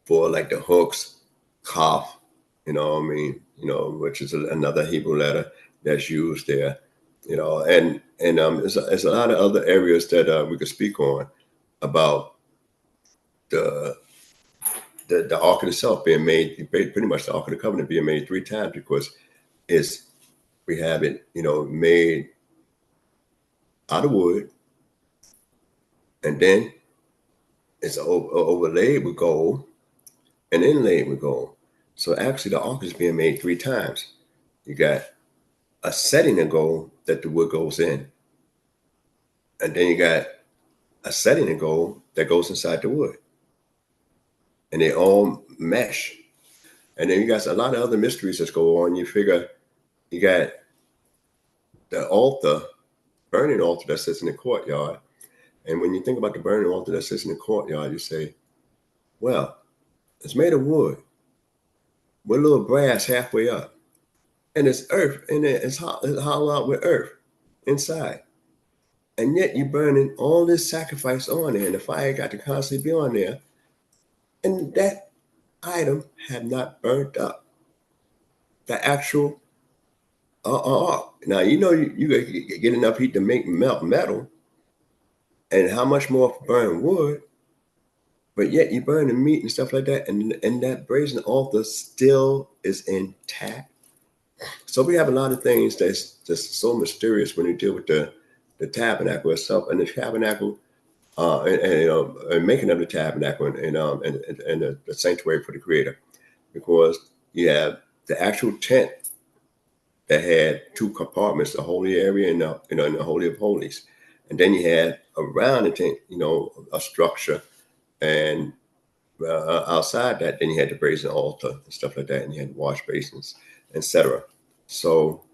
Speaker 3: for like the hooks, Kaf, which is another Hebrew letter that's used there, and there's a lot of other areas that we could speak on about the Ark of itself being made, pretty much the Ark of the Covenant being made 3 times, because we have it, made out of wood, and then it's overlaid with gold and inlaid with gold. So actually the Ark is being made 3 times. You got a setting of gold that the wood goes in, and then you got a setting of gold that goes inside the wood, and they all mesh. And then you got a lot of other mysteries that go on. You figure you got the altar, burning altar that sits in the courtyard. And when you think about the burning altar that sits in the courtyard, you say, well, it's made of wood with a little brass halfway up. And it's earth, and it's hollowed out with earth inside. And yet you're burning all this sacrifice on there, and the fire got to constantly be on there. And that item had not burnt up. The actual now, you get enough heat to melt metal, and how much more burn wood, but yet you burn the meat and stuff like that, and that brazen altar still is intact. So we have a lot of things that's just so mysterious when you deal with the tabernacle itself, and the tabernacle, and making of the tabernacle, and the sanctuary for the Creator, because you have the actual tent that had 2 compartments, the holy area and the Holy of Holies. And then you had around the tent, a structure, and outside that, then you had the brazen altar and stuff like that, and you had wash basins, etc. So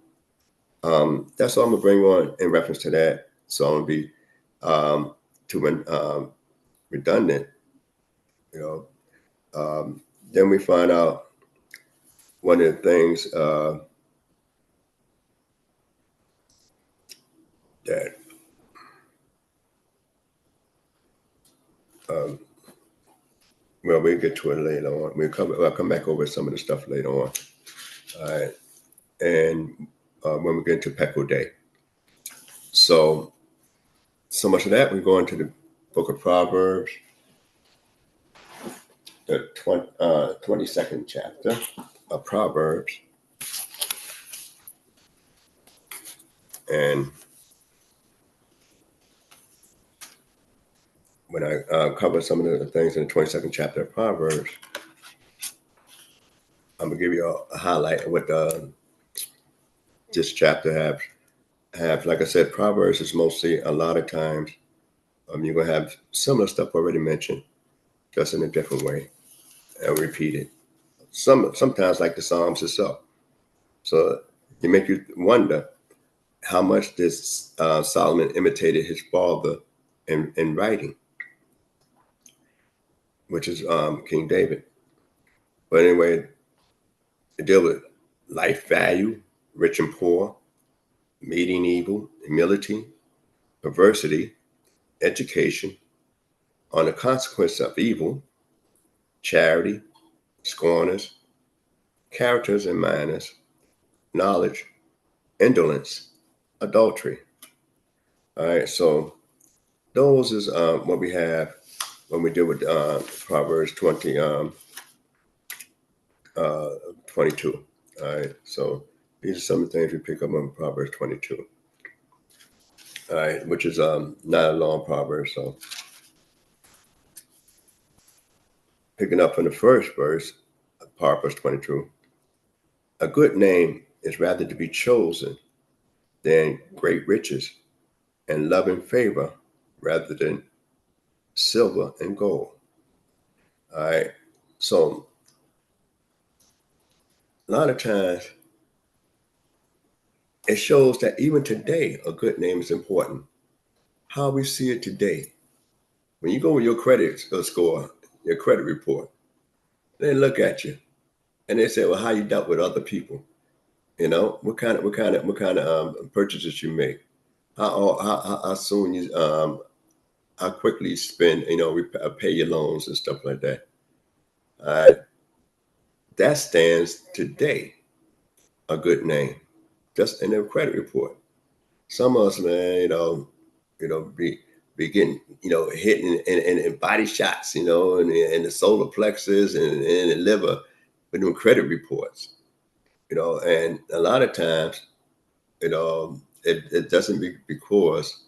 Speaker 3: that's all I'm gonna bring on in reference to that. So I'm gonna be too redundant, Then we find out one of the things that we'll get to it later on. I'll come back over some of the stuff later on. All right. And when we get into Peckle Day. So much of that, we go into the book of Proverbs, the 22nd chapter of Proverbs. And when I cover some of the things in the 22nd chapter of Proverbs, I'm gonna give you a highlight of what this chapter have. Like I said, Proverbs is mostly a lot of times you're gonna have similar stuff already mentioned, just in a different way and repeated. Sometimes like the Psalms itself. So it make you wonder how much this Solomon imitated his father in writing, which is King David. But anyway, they deal with life value, rich and poor, meeting evil, humility, perversity, education, on the consequence of evil, charity, scorners, characters and manners, knowledge, indolence, adultery. All right, so those is what we have when we deal with Proverbs 22. All right, so these are some of the things we pick up on Proverbs 22. All right, which is not a long proverb. So picking up from the first verse, Proverbs 22, a good name is rather to be chosen than great riches, and love and favor rather than silver and gold. All right, so a lot of times it shows that even today, a good name is important. How we see it today, when you go with your credit score, your credit report, they look at you and they say, "Well, how you dealt with other people? You know, what kind of purchases you make? How soon you how quickly you spend? You know, pay your loans and stuff like that." That stands today a good name, just in their credit report. Some of us, man, be getting, hitting and body shots, and the solar plexus and the liver with doing credit reports, and a lot of times, it doesn't be because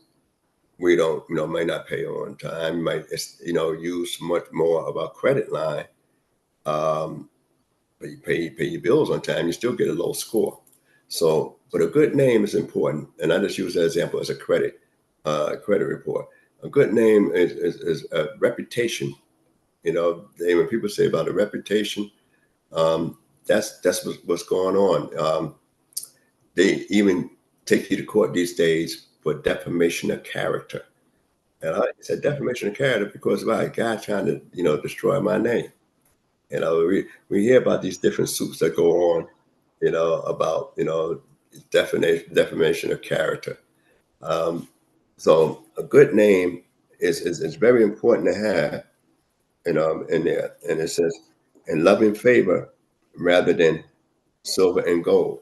Speaker 3: we don't, may not pay on time, might, use much more of our credit line, but you pay your bills on time, you still get a low score. So, but a good name is important, and I just use that example as a credit report. A good name is a reputation. When people say about a reputation, that's what's going on. They even take you to court these days for defamation of character. And I said defamation of character because a guy trying to destroy my name. We hear about these different suits that go on, about defamation of character. So a good name is very important to have, in there. And it says, in loving favor rather than silver and gold.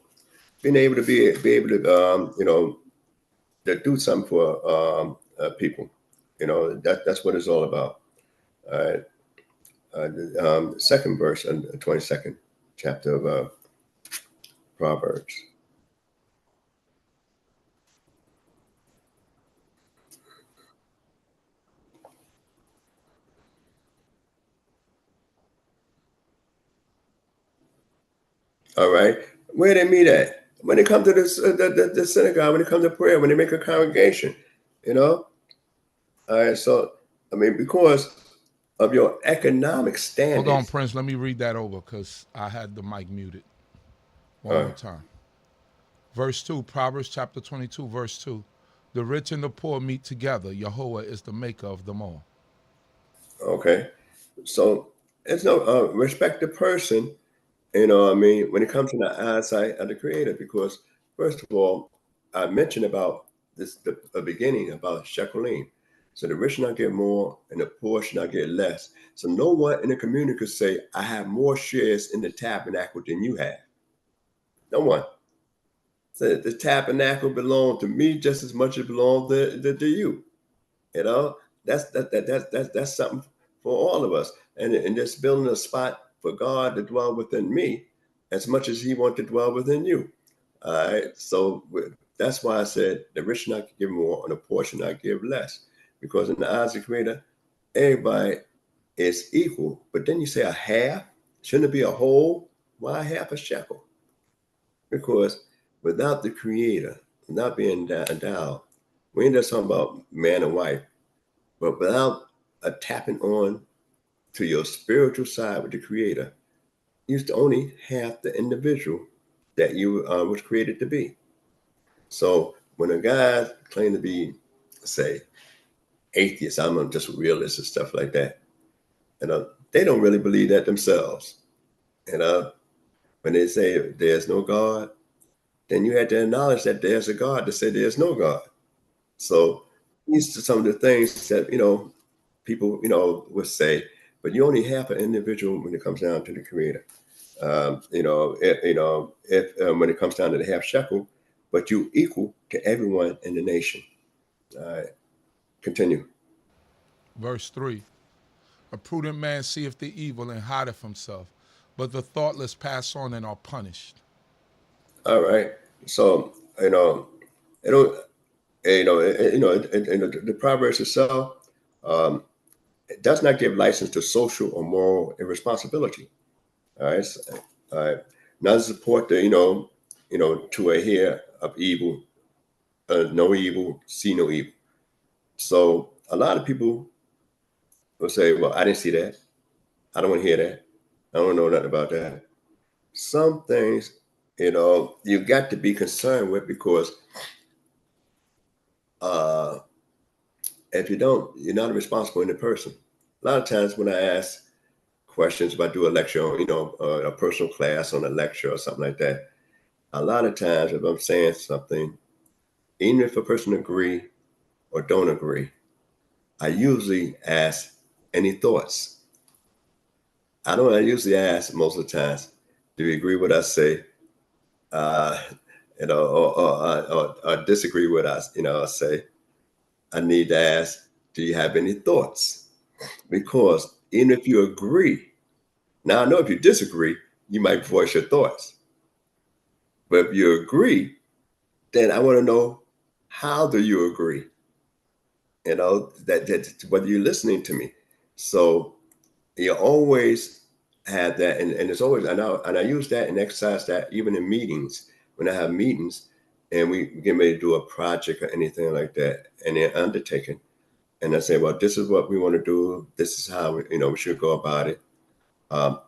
Speaker 3: Being able to be able to to do something for people. That's what it's all about. All right. The second verse in the 22nd chapter of Proverbs. All right. Where they meet at? When they come to the synagogue, when they come to prayer, when they make a congregation, All right. So, because of your economic standings.
Speaker 1: Hold on, Prince. Let me read that over because I had the mic muted. One more time. Verse 2, Proverbs chapter 22, verse 2. The rich and the poor meet together. Yehudah is the maker of them all.
Speaker 3: Okay. So it's no respect the person, when it comes to the eyesight of the Creator, because first of all, I mentioned about this the beginning about Shekelim. So the rich not get more and the poor should not get less. So no one in the community could say, I have more shares in the tabernacle than you have. No one. So the tabernacle belonged to me just as much as it belonged to you. That's something for all of us. And just building a spot for God to dwell within me as much as he wants to dwell within you. All right. So that's why I said the rich not give more and the poor should not give less. Because in the eyes of the Creator, everybody is equal, but then you say a half. Shouldn't it be a whole? Why half a shekel? Because without the Creator, without being endowed, we ain't just talking about man and wife, but without a tapping on to your spiritual side with the Creator, you only have the individual that you was created to be. So when a guy claim to be, say, atheist, I'm just a realist and stuff like that, they don't really believe that themselves. When they say there's no God, then you have to acknowledge that there's a God to say there's no God. So these are some of the things that people would say, but you only have an individual when it comes down to the Creator. If when it comes down to the half shekel, but you equal to everyone in the nation. All right, continue.
Speaker 1: Verse 3. A prudent man seeth the evil and hideth himself, but the thoughtless pass on and are punished.
Speaker 3: All right. So it don't the Proverbs itself it does not give license to social or moral irresponsibility. All right. All right. Not support the to a hear of evil, no evil, see no evil. So a lot of people will say, well, I didn't see that. I don't want to hear that. I don't know nothing about that. Some things, you got to be concerned with, because if you don't, you're not a responsible person. A lot of times when I ask questions, if I do a lecture on, a personal class on a lecture or something like that, a lot of times if I'm saying something, even if a person agree or don't agree, I usually ask, any thoughts? I usually ask most of the times, do you agree with what I say? Or disagree with us? I say, I need to ask, do you have any thoughts? Because even if you agree, now I know if you disagree, you might voice your thoughts. But if you agree, then I want to know, how do you agree? That whether you're listening to me. So you always have that, and it's always, and I use that and exercise that even in meetings. When I have meetings and we get ready to do a project or anything like that, and they're undertaken, and I say, well, this is what we want to do. This is how we should go about it. And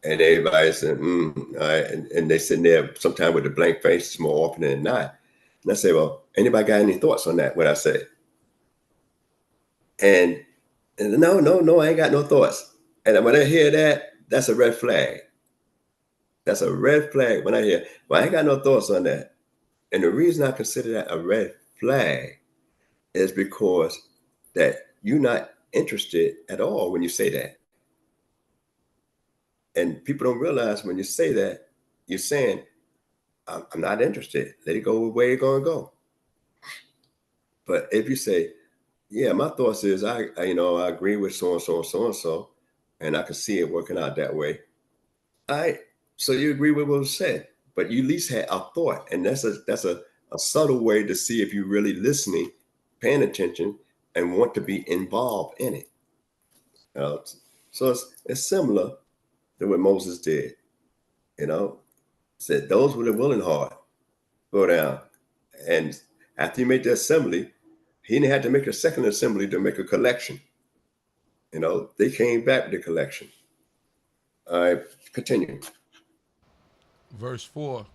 Speaker 3: everybody said, all right. And they sitting there sometimes with a blank face more often than not. And I say, well, anybody got any thoughts on that, what I said? And no, I ain't got no thoughts. And when I hear that, that's a red flag. That's a red flag when I hear, well, I ain't got no thoughts on that. And the reason I consider that a red flag is because that you're not interested at all when you say that. And people don't realize when you say that, you're saying, I'm not interested. Let it go where it's going to go. But if you say, yeah, my thoughts is I agree with so and so and so and so, and I can see it working out that way. All right. So you agree with what was said, but you at least had a thought, and that's a subtle way to see if you're really listening, paying attention, and want to be involved in it. So it's similar to what Moses did. Said those with a willing heart go down, and after he made the assembly, he didn't have to make a second assembly to make a collection. They came back with the collection. All right, continue.
Speaker 1: Verse 4.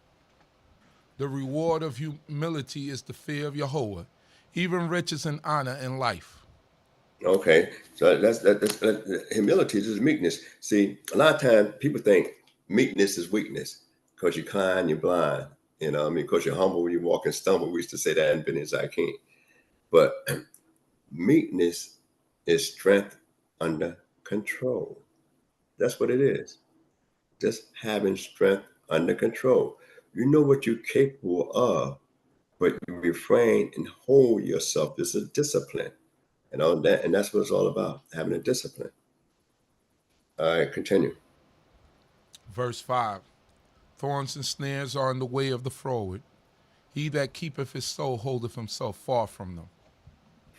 Speaker 1: The reward of humility is the fear of Yehovah, even riches and honor and life.
Speaker 3: Okay, so that's humility is meekness. See, a lot of times people think meekness is weakness because you're kind, you're blind. Because you're humble when you walk and stumble. We used to say that in business, I can't. But meekness is strength under control. That's what it is. Just having strength under control. You know what you're capable of, but you refrain and hold yourself. This is discipline. And that's what it's all about, having a discipline. All right, continue.
Speaker 1: Verse 5. Thorns and snares are in the way of the froward. He that keepeth his soul holdeth himself far from them.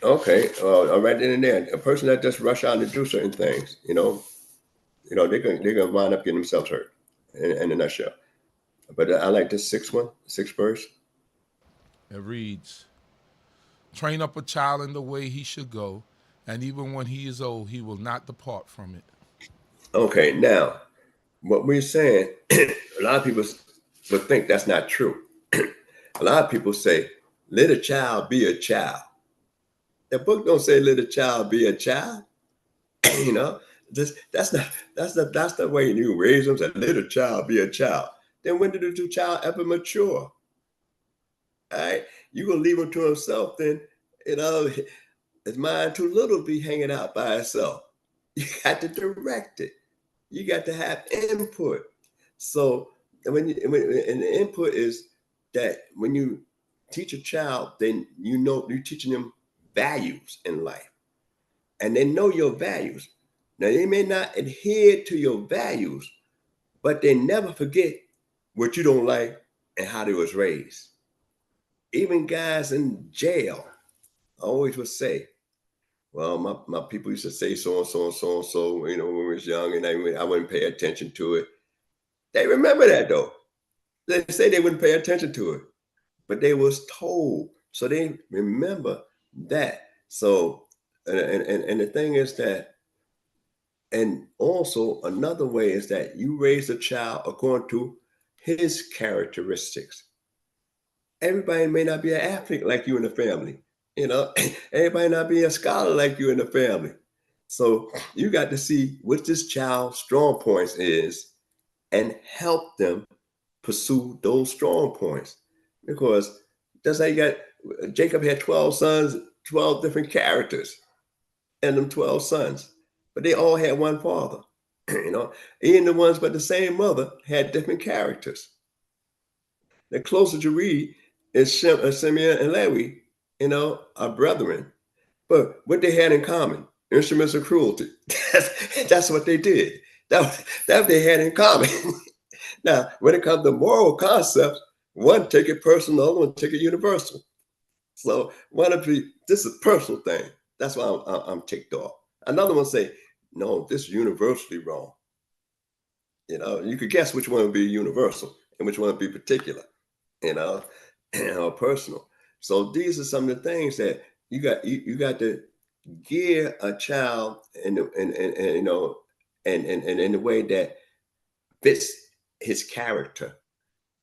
Speaker 3: Okay, right then and there, a person that just rush out to do certain things, they're gonna wind up getting themselves hurt. In a nutshell. But I like this sixth verse.
Speaker 1: It reads, train up a child in the way he should go, and even when he is old, he will not depart from it.
Speaker 3: Okay, now what we're saying, a lot of people would think that's not true. A lot of people say, let a child be a child. The book don't say let a child be a child. That's the way you raise them. That let a child be a child. Then when did the child ever mature? All right, you gonna leave him to himself? Then his mind too little to be hanging out by itself. You got to direct it. You got to have input. So and the input is that when you teach a child, then you're teaching them values in life, and they know your values. Now they may not adhere to your values, but they never forget what you don't like and how they was raised. Even guys in jail always would say, well, my people used to say so and so and so and so, when we was young, and I wouldn't pay attention to it. They remember that though. They say they wouldn't pay attention to it, but they was told, so they remember that. So, and the thing is that, and also another way is that you raise a child according to his characteristics. Everybody may not be an athlete like you in the family. Everybody not be a scholar like you in the family. So you got to see what this child's strong points is and help them pursue those strong points. Because just like Jacob had 12 sons, 12 different characters and them 12 sons, but they all had one father. Even the ones but the same mother had different characters. The closer you read is Simeon and Levi, are brethren. But what they had in common, instruments of cruelty. That's what they did. That what they had in common. Now, when it comes to moral concepts, one take it personal, the other one take it universal. So this is a personal thing. That's why I'm ticked off. Another one say, no, this is universally wrong. You could guess which one would be universal and which one would be particular, or personal. So these are some of the things that you got to gear a child in the way that fits his character.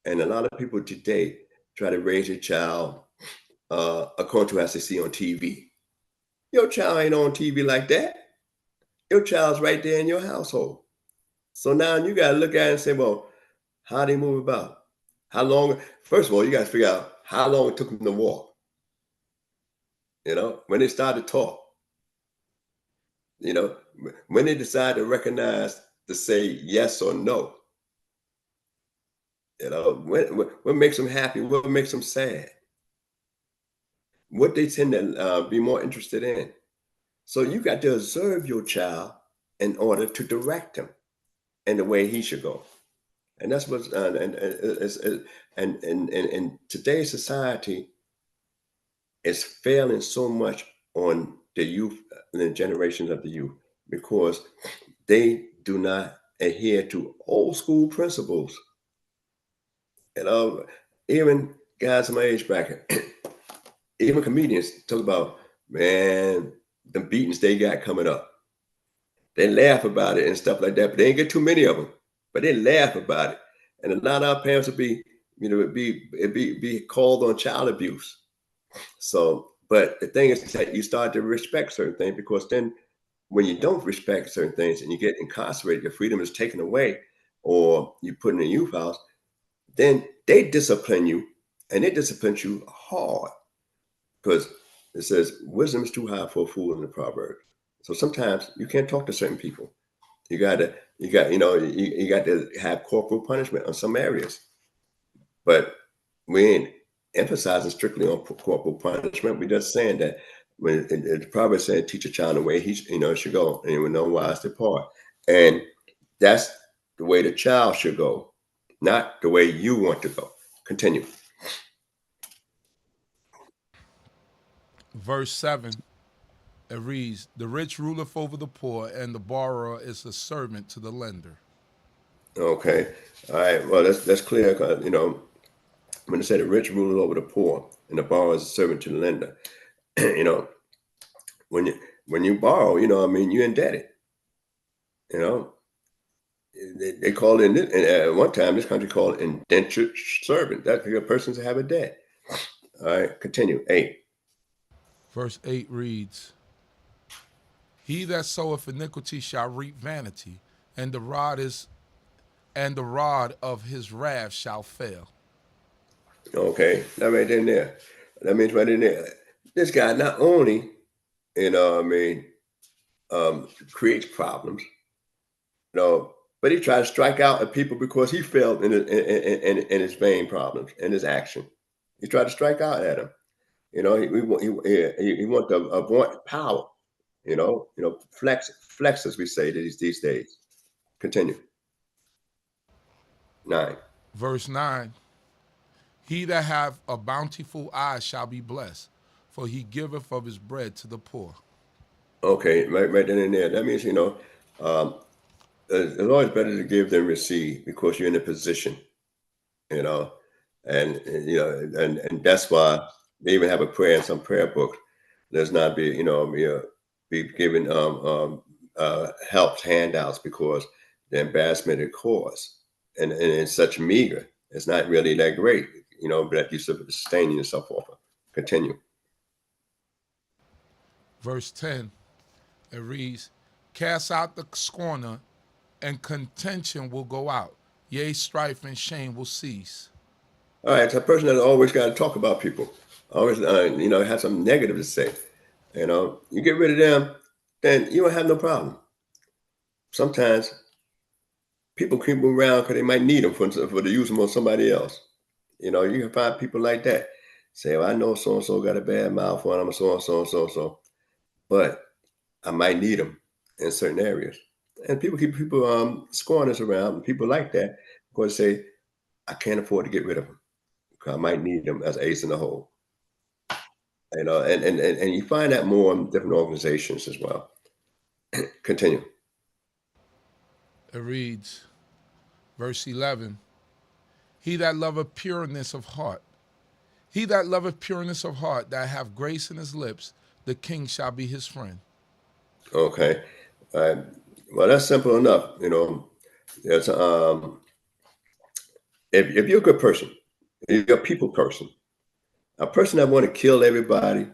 Speaker 3: And a lot of people today try to raise a child according to as they see on TV. Your child ain't on TV like that. Your child's right there in your household. So now you got to look at it and say, well, how they move about? How long? First of all, you got to figure out how long it took them to walk. When they started to talk. When they decide to recognize to say yes or no. What makes them happy? What makes them sad? What they tend to be more interested in. So you got to observe your child in order to direct him in the way he should go. And that's what and today's society is failing so much on the youth and the generations of the youth because they do not adhere to old school principles. Even guys in my age bracket, even comedians talk about, man, the beatings they got coming up. They laugh about it and stuff like that, but they ain't get too many of them. But they laugh about it, and a lot of our parents would be, be called on child abuse. So, but the thing is that you start to respect certain things, because then when you don't respect certain things and you get incarcerated, your freedom is taken away, or you put in a youth house, then they discipline you, and they discipline you hard, because it says wisdom is too high for a fool in the Proverbs. So sometimes you can't talk to certain people. You got to have corporal punishment on some areas, but we ain't emphasizing strictly on corporal punishment. We're just saying that when the Proverbs saying, teach a child the way he should go, and he will know wise depart. And that's the way the child should go, not the way you want to go. Continue.
Speaker 1: Verse 7, It reads, the rich ruleth over the poor, and the borrower is a servant to the lender.
Speaker 3: Okay. All right. Well, that's clear. You know, when it said the rich ruleth over the poor, and the borrower is a servant to the lender. You know, when you borrow, you know, I mean, you're indebted. You know, they call it, and at one time, this country called indentured servant. That's for persons that have a debt. All right. Continue. 8.
Speaker 1: Verse 8 reads, he that soweth iniquity shall reap vanity, and the rod of his wrath shall fail.
Speaker 3: Okay. That right in there. That means right in there. This guy not only, you know, I mean, creates problems, you know, but he tried to strike out at people because he failed in his vain problems, in his action. He tried to strike out at him. You know, he want to avoid power. You know, flex as we say these days. Continue. 9.
Speaker 1: Verse 9, he that hath a bountiful eye shall be blessed, for he giveth of his bread to the poor.
Speaker 3: Okay, right then and there. That means, you know, it's always better to give than receive because you're in a position, you know, and you know, and that's why they even have a prayer in some prayer books. There's not be, you know, be given helps, handouts, because the embarrassment it caused, and it's such meager. It's not really that great, you know, but you sustain yourself off of. Continue.
Speaker 1: Verse 10, it reads, cast out the scorner, and contention will go out. Yea, strife and shame will cease.
Speaker 3: All right, it's a person that always got to talk about people. Always, you know, have something negative to say. You know, you get rid of them, then you don't have no problem. Sometimes people keep them around because they might need them for to use them on somebody else. You know, you can find people like that. Say, well, I know so-and-so got a bad mouth on them, so-and-so, but I might need them in certain areas. And people keep scoring us around, and people like that because they say, I can't afford to get rid of them because I might need them as an ace in the hole. You know, and you find that more in different organizations as well. Continue.
Speaker 1: It reads, verse 11, he that loveth pureness of heart, that have grace in his lips, the king shall be his friend.
Speaker 3: Okay. Well, that's simple enough. You know, there's if you're a good person, if you're a people person, a person that want to kill everybody,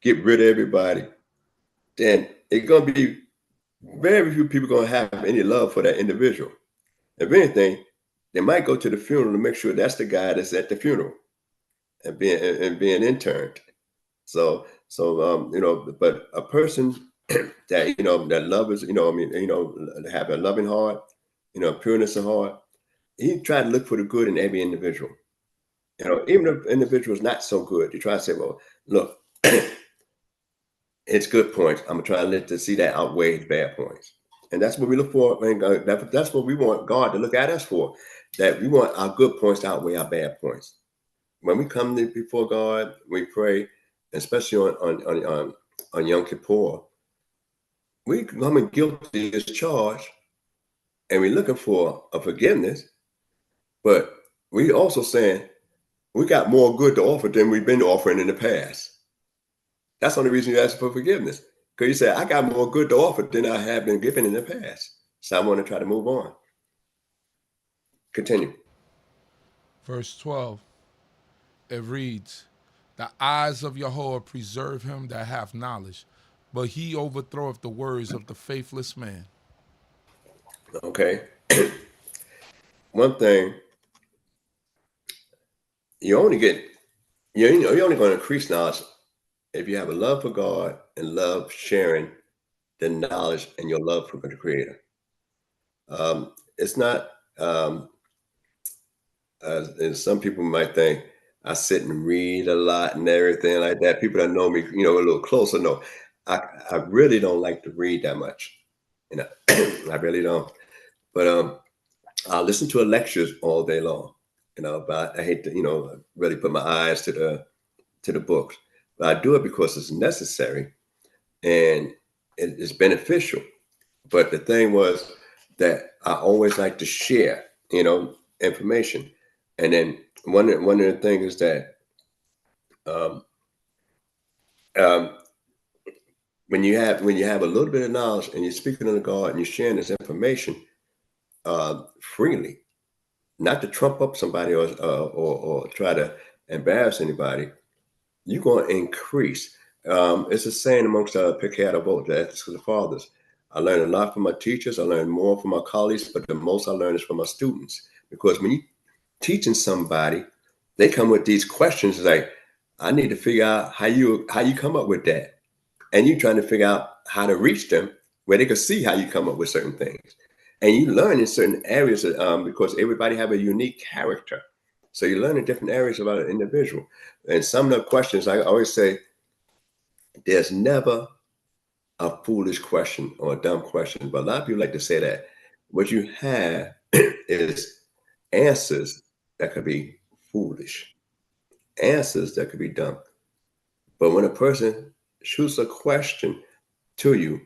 Speaker 3: get rid of everybody, then it's gonna be very few people gonna have any love for that individual. If anything, they might go to the funeral to make sure that's the guy that's at the funeral and being interned. So you know, but a person that, you know, that love is, you know, I mean, you know, have a loving heart, you know, pureness of heart, he tried to look for the good in every individual. You know, even if the individual is not so good, you try to say, well, look, it's good points. I'm trying to see that outweigh his bad points. And that's what we look for. I mean, that's what we want God to look at us for, that we want our good points to outweigh our bad points. When we come before God, we pray, especially on Yom Kippur, we come in guilty as charged, and we're looking for a forgiveness, but we also saying we got more good to offer than we've been offering in the past. That's the only reason you ask for forgiveness, because you say, I got more good to offer than I have been given in the past. So I want to try to move on. Continue.
Speaker 1: Verse 12, it reads, the eyes of Yehovah preserve him that hath knowledge, but he overthroweth the words of the faithless man.
Speaker 3: Okay. One thing, you're only going to increase knowledge if you have a love for God and love sharing the knowledge and your love for the Creator. It's not, and some people might think I sit and read a lot and everything like that. People that know me, you know, a little closer know I really don't like to read that much. You know, I really don't. But I'll listen to lectures all day long. You know, but I hate to, you know, really put my eyes to the books. But I do it because it's necessary. and it's beneficial. But the thing was that I always like to share, information. And then one of the things is that um, um, when you have a little bit of knowledge and you're speaking on God and you're sharing this information freely, not to trump up somebody or try to embarrass anybody, you're going to increase. It's a saying amongst Pirkei Avot, that's the fathers. I learned a lot from my teachers. I learned more from my colleagues, but the most I learned is from my students. Because when you're teaching somebody, they come with these questions like, I need to figure out how you come up with that. And you're trying to figure out how to reach them where they can see how you come up with certain things. And you learn in certain areas because everybody have a unique character. So you learn in different areas about an individual. And some of the questions, I always say, there's never a foolish question or a dumb question. But a lot of people like to say that. What you have is answers that could be foolish, answers that could be dumb. But when a person shoots a question to you,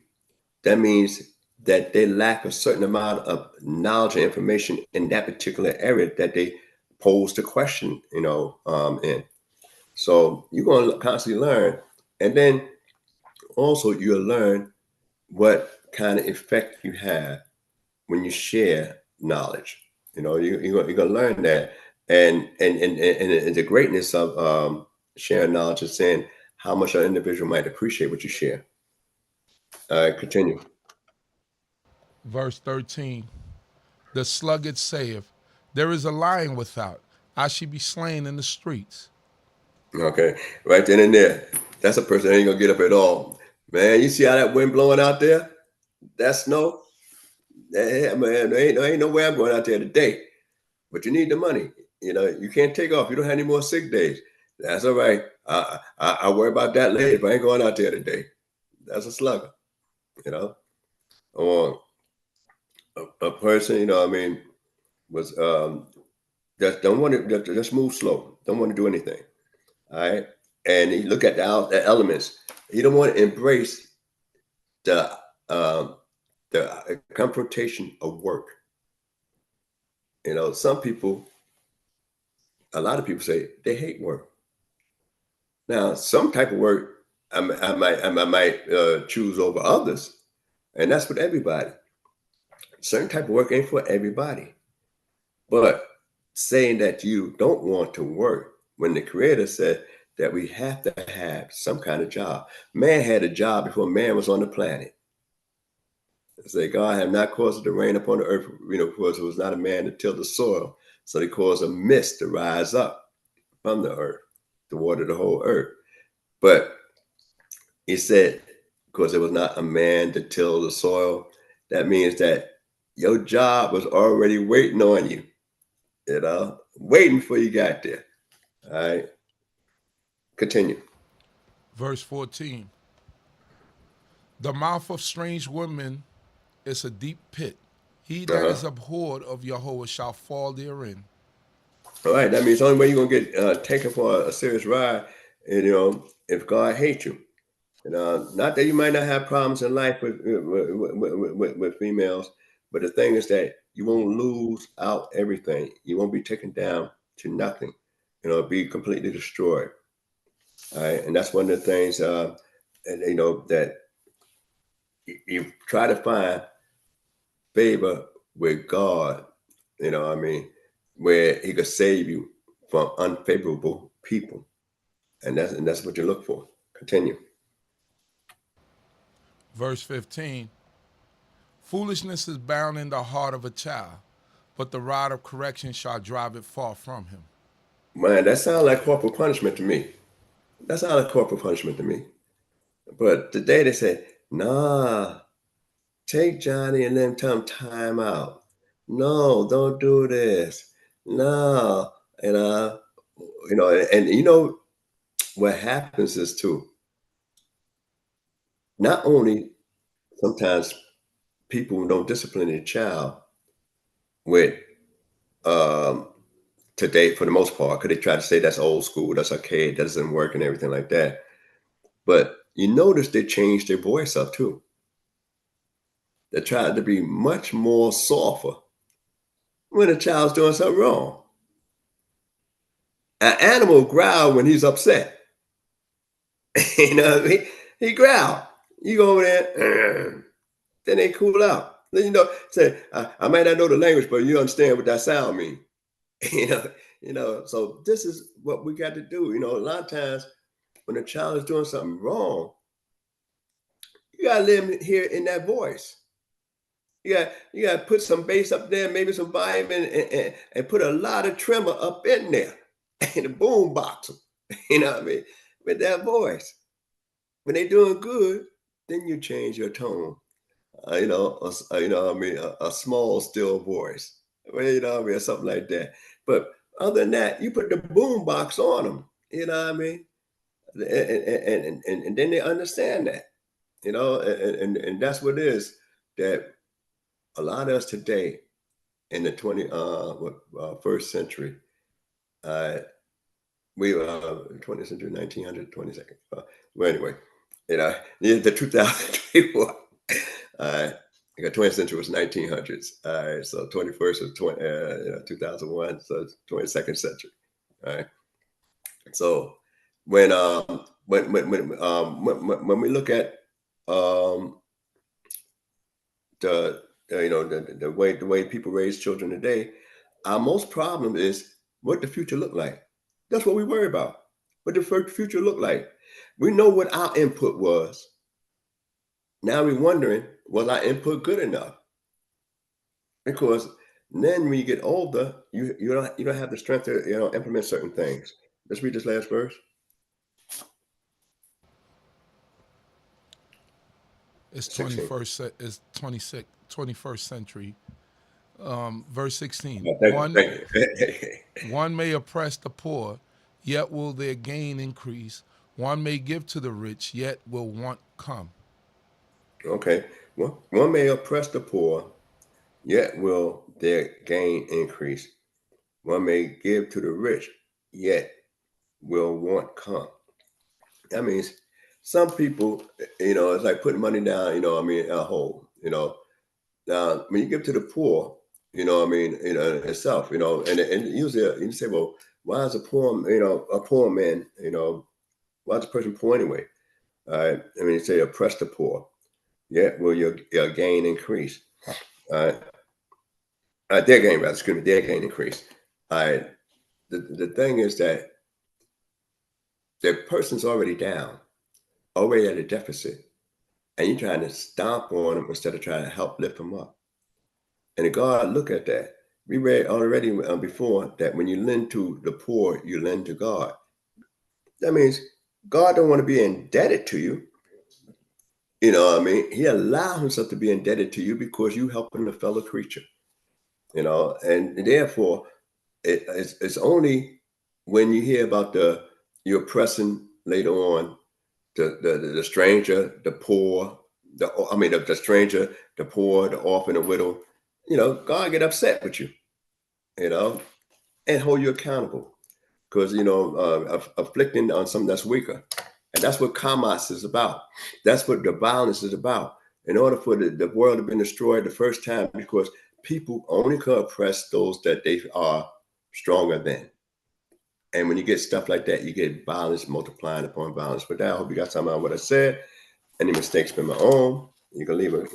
Speaker 3: that means that they lack a certain amount of knowledge and information in that particular area that they pose the question, in. So you're going to constantly learn. And then also you'll learn what kind of effect you have when you share knowledge. You're going to learn that. And the greatness of sharing knowledge is saying how much an individual might appreciate what you share. Continue.
Speaker 1: Verse 13. The sluggard saith, there is a lion without. I should be slain in the streets.
Speaker 3: Okay, right then and there. That's a person that ain't going to get up at all. Man, you see how that wind blowing out there? That snow? Man, there ain't no way I'm going out there today. But you need the money. You can't take off. You don't have any more sick days. That's all right. I'll worry about that later, but I ain't going out there today. That's a slugger, Or a person, was just don't want to just move slow. Don't want to do anything. All right. And you look at the elements. You don't want to embrace the confrontation of work. Some people, a lot of people say they hate work. Now, some type of work I might choose over others, and that's with everybody. Certain type of work ain't for everybody. But saying that you don't want to work when the Creator said that we have to have some kind of job. Man had a job before man was on the planet. Say, God have not caused it to rain upon the earth, because it was not a man to till the soil. So he caused a mist to rise up from the earth to water the whole earth. But he said, because it was not a man to till the soil, that means that your job was already waiting on you, waiting for you got there. All right. Continue.
Speaker 1: Verse 14. The mouth of strange women is a deep pit. He that is abhorred of Yahweh shall fall therein.
Speaker 3: All right. That means the only way you're going to get taken for a serious ride, if God hates you. Not that you might not have problems in life with females, but the thing is that you won't lose out everything. You won't be taken down to nothing. Be completely destroyed. All right, and that's one of the things, that you try to find favor with God. Where He could save you from unfavorable people, and that's what you look for. Continue.
Speaker 1: Verse 15. Foolishness is bound in the heart of a child, but the rod of correction shall drive it far from him.
Speaker 3: Man, that sounds like corporal punishment to me. But today they say, nah, take Johnny and then tell him time out. No, don't do this. No, and what happens is too, not only sometimes people don't discipline their child with today for the most part, because they try to say that's old school, that's archaic, that doesn't work and everything like that. But you notice they changed their voice up too. They tried to be much more softer when a child's doing something wrong. An animal growl when he's upset. You know what I mean? He growl. You go over there, then they cool out. Then say, I might not know the language, but you understand what that sound means. So this is what we got to do. A lot of times when a child is doing something wrong, you gotta let him hear it in that voice. You got to put some bass up there, maybe some volume, and put a lot of tremor up in there, and the boom box them. You know what I mean? With that voice. When they're doing good, then you change your tone. A small, still voice. Or something like that. But other than that, you put the boom box on them. You know what I mean? And then they understand that. And that's what it is that a lot of us today in the 21st century, we 20th century, 1900, 22nd. Well, anyway, the 2021. 20th century was 1900s. So 21st was 2001. So it's 22nd century. All right. So when we look at the way people raise children today, our most problem is what the future look like. That's what we worry about. What the future look like. We know what our input was. Now we're wondering, was our input good enough? Because then when you get older, you don't have the strength to implement certain things. Let's read this last verse.
Speaker 1: It's 21st. It's 21st century. Verse 16. One may oppress the poor, yet will their gain increase. One may give to the rich, yet will want come.
Speaker 3: Okay. One may oppress the poor, yet will their gain increase. One may give to the rich, yet will want come. That means some people, it's like putting money down, a hole, Now, when you give to the poor, itself, and usually you say, well, why is a poor man, why is a person poor anyway? You say oppress the poor, yet will your gain increase. Their gain increase. The thing is that the person's already down, already at a deficit, and you're trying to stomp on them instead of trying to help lift them up. And God look at that. We read already before that when you lend to the poor, you lend to God. That means God don't want to be indebted to you. He allowed himself to be indebted to you because you helping a fellow creature. And therefore, it's only when you hear about you oppressing later on the stranger, the poor, the stranger, the poor, the orphan, the widow. God get upset with you, and hold you accountable because, afflicting on something that's weaker. And that's what CHOKMAH is about. That's what the violence is about. In order for the world to be destroyed the first time, because people only can oppress those that they are stronger than. And when you get stuff like that, you get violence multiplying upon violence. But now I hope you got something on what I said. Any mistakes been my own, you can leave a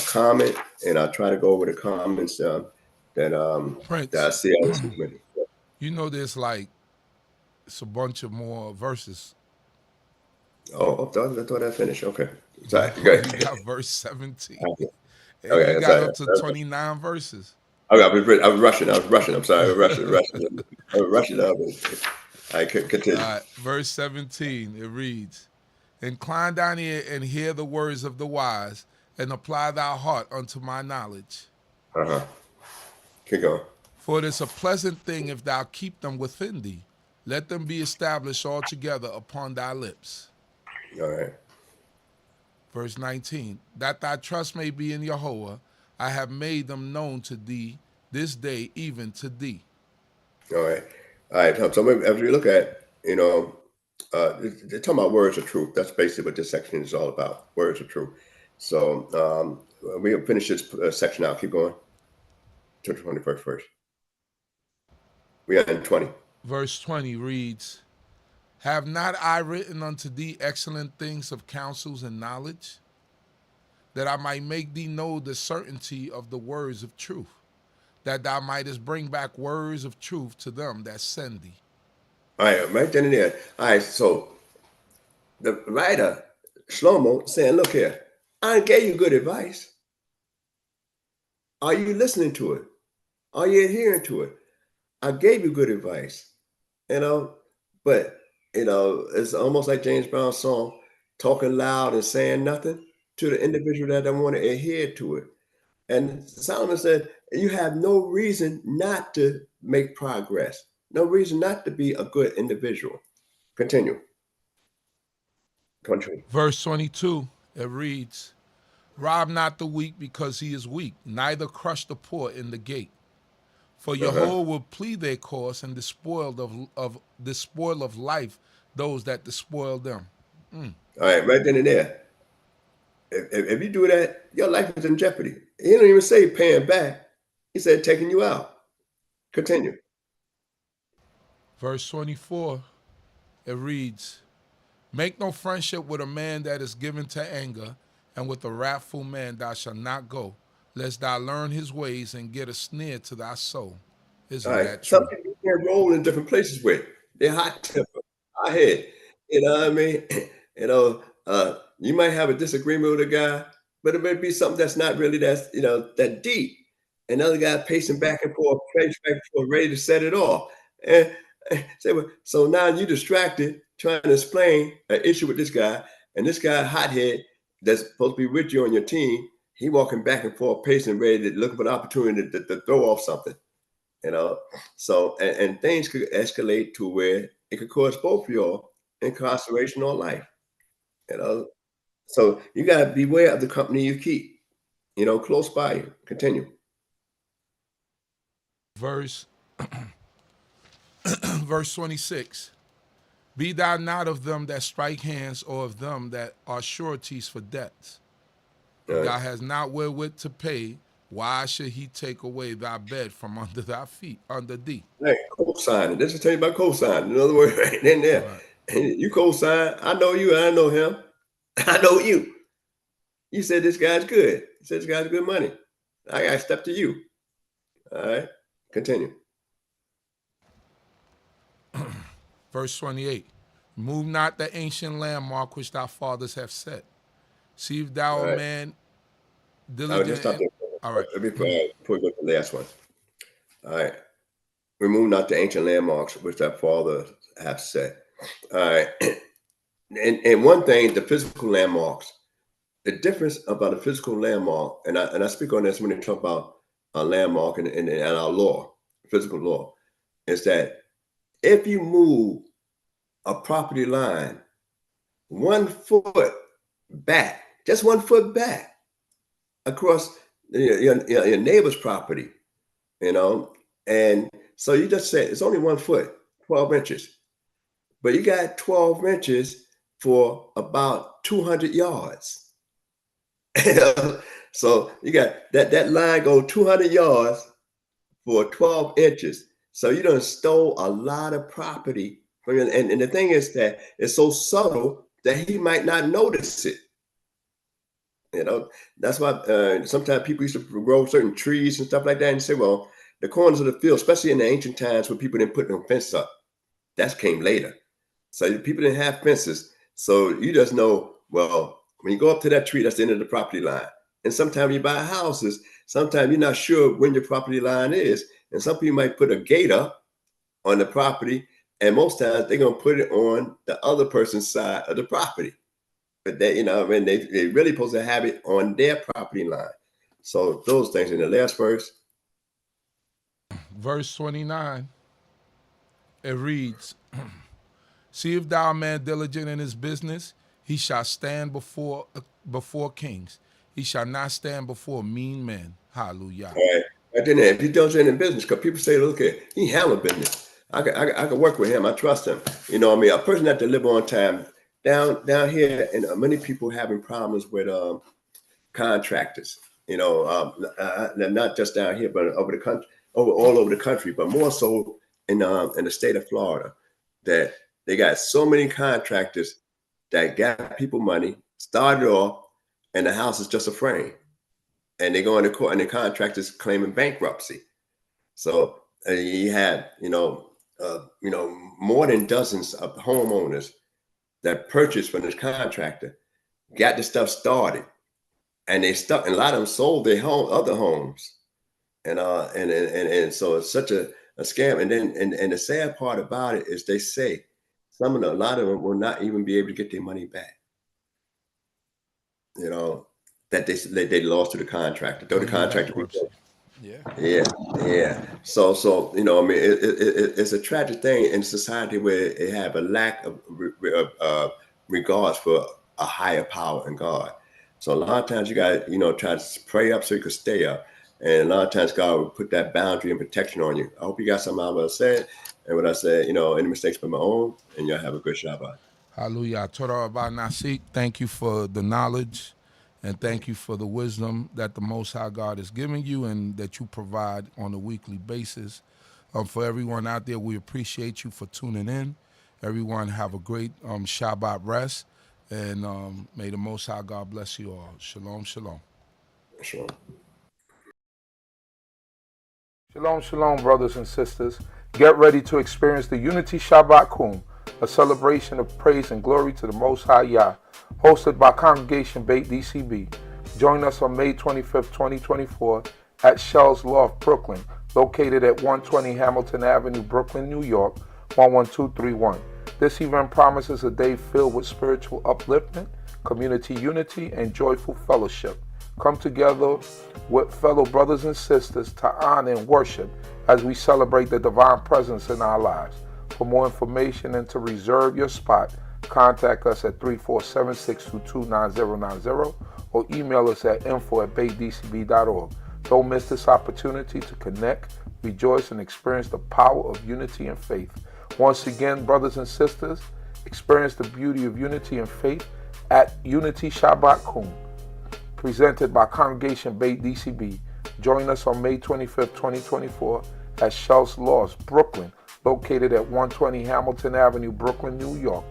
Speaker 3: comment, and I'll try to go over the comments that I see.
Speaker 1: There's it's a bunch of more verses.
Speaker 3: Oh, I thought I finished. Okay.
Speaker 1: Sorry. You got verse 17. Okay. You got up to 29 verses.
Speaker 3: Okay, I was rushing. I'm sorry. I was rushing. I could continue.
Speaker 1: Verse 17, it reads, Incline thine ear and hear the words of the wise, and apply thy heart unto my knowledge.
Speaker 3: Keep going.
Speaker 1: For it is a pleasant thing if thou keep them within thee. Let them be established altogether upon thy lips.
Speaker 3: All right.
Speaker 1: Verse 19, that thy trust may be in Yehovah, I have made them known to thee this day, even to thee.
Speaker 3: All right. So as we look at, they're talking about words of truth. That's basically what this section is all about. Words of truth. So we'll finish this section out. Keep going to the 21st verse. We are in 20.
Speaker 1: Verse 20 reads, have not I written unto thee excellent things of counsels and knowledge, that I might make thee know the certainty of the words of truth, that thou mightest bring back words of truth to them that send thee.
Speaker 3: All right, right then and there. All right, so the writer, Shlomo, saying, look here, I gave you good advice. Are you listening to it? Are you adhering to it? I gave you good advice, but, it's almost like James Brown's song, talking loud and saying nothing to the individual that don't want to adhere to it. And Solomon said, you have no reason not to make progress, no reason not to be a good individual. Continue. Continue.
Speaker 1: Verse 22, it reads, rob not the weak because he is weak, neither crush the poor in the gate. For Yehudah will plead their cause and despoil of life those that despoil them.
Speaker 3: All right, right then and there. If you do that, your life is in jeopardy. He don't even say paying back. He said taking you out. Continue.
Speaker 1: Verse 24, it reads, make no friendship with a man that is given to anger, and with a wrathful man thou shalt not go, lest thou learn his ways and get a snare to thy soul. Isn't that true?
Speaker 3: Some people can roll in different places with. They're hot temper, hot head. You know what I mean? You might have a disagreement with a guy, but it may be something that's not really that deep. Another guy pacing back and forth, ready to set it off. And say, well, so now you're distracted trying to explain an issue with this guy, and this guy, hothead, that's supposed to be with you on your team, he walking back and forth, pacing, ready to look for an opportunity to throw off something. So and things could escalate to where it could cause both of y'all incarceration or life. So you got to beware of the company you keep, close by you. Continue.
Speaker 1: Verse 26. Be thou not of them that strike hands, or of them that are sureties for debts. Thou hast not wherewith to pay. Why should he take away thy bed from under thy feet, under thee?
Speaker 3: Hey, co-signing. This is tell you about co-signing. In other words, right in there. Right. You co-sign. I know you. I know him. I know you. You said this guy's good. You said this guy's good money. I got to step to you. All right. Continue.
Speaker 1: Verse 28. Move not the ancient landmark which thy fathers have set. See if thou a man diligent. All right.
Speaker 3: Let me before we go to the last one. All right. Remove not the ancient landmarks which thy fathers have set. All right. And one thing, the physical landmarks, the difference about a physical landmark, and I speak on this when they talk about a landmark and our law, physical law, is that if you move a property line 1 foot back, just 1 foot back across your neighbor's property, and so you just said it's only 1 foot, 12 inches, but you got 12 inches for about 200 yards. So you got that line go 200 yards for 12 inches. So you done stole a lot of property from you. And the thing is that it's so subtle that he might not notice it. That's why sometimes people used to grow certain trees and stuff like that and say, well, the corners of the field, especially in the ancient times when people didn't put no fence up, that came later. So people didn't have fences. So you just know, well, when you go up to that tree, that's the end of the property line. And sometimes you buy houses, sometimes you're not sure when your property line is. And some people might put a gate up on the property, and most times they're going to put it on the other person's side of the property. But they, they really supposed to have it on their property line. So those things in the last verse.
Speaker 1: Verse 29, it reads, see if thou a man diligent in his business, he shall stand before kings. He shall not stand before mean men. Hallelujah.
Speaker 3: All right. Right then, if you diligent in business, because people say, look, he handle business. I could work with him. I trust him. You know what I mean? A person that deliver on time down here, and many people having problems with contractors. You know, not just down here, but over the country, all over the country, but more so in the state of Florida, that they got so many contractors that got people money, started off, and the house is just a frame, and they go into court, and the contractors claiming bankruptcy. So you had, more than dozens of homeowners that purchased from this contractor, got the stuff started, and they stuck, and a lot of them sold their other homes, and so it's such a scam. And then and the sad part about it is they say a lot of them will not even be able to get their money back. You know, that they lost to the contractor, though the contractor. Yeah. So you know, I mean, it's a tragic thing in society where they have a lack of regards for a higher power in God. So a lot of times you got to, try to pray up so you can stay up. And a lot of times God will put that boundary and protection on you. I hope you got something I will say. And what I said, any mistakes by my own, and y'all have a good Shabbat.
Speaker 1: Hallelujah. Torah about Nasik. Thank you for the knowledge, and thank you for the wisdom that the Most High God is giving you and that you provide on a weekly basis. For everyone out there, we appreciate you for tuning in. Everyone have a great Shabbat rest, and may the Most High God bless you all. Shalom, shalom.
Speaker 3: Shalom.
Speaker 1: Shalom, shalom, brothers and sisters. Get ready to experience the Unity Shabbat Kum, a celebration of praise and glory to the Most High Yah, hosted by Congregation Beit D.C.B. Join us on May 25th, 2024 at Shell's Loft, Brooklyn, located at 120 Hamilton Avenue, Brooklyn, New York, 11231. This event promises a day filled with spiritual upliftment, community unity, and joyful fellowship. Come together with fellow brothers and sisters to honor and worship as we celebrate the divine presence in our lives. For more information and to reserve your spot, contact us at 347-622-9090 or email us at info@baitdcb.org. Don't miss this opportunity to connect, rejoice, and experience the power of unity and faith. Once again, brothers and sisters, experience the beauty of unity and faith at Unity Shabbat Kum, presented by Congregation Beit D.C.B. Join us on May 25th, 2024 at Shell's Loft, Brooklyn, located at 120 Hamilton Avenue, Brooklyn, New York,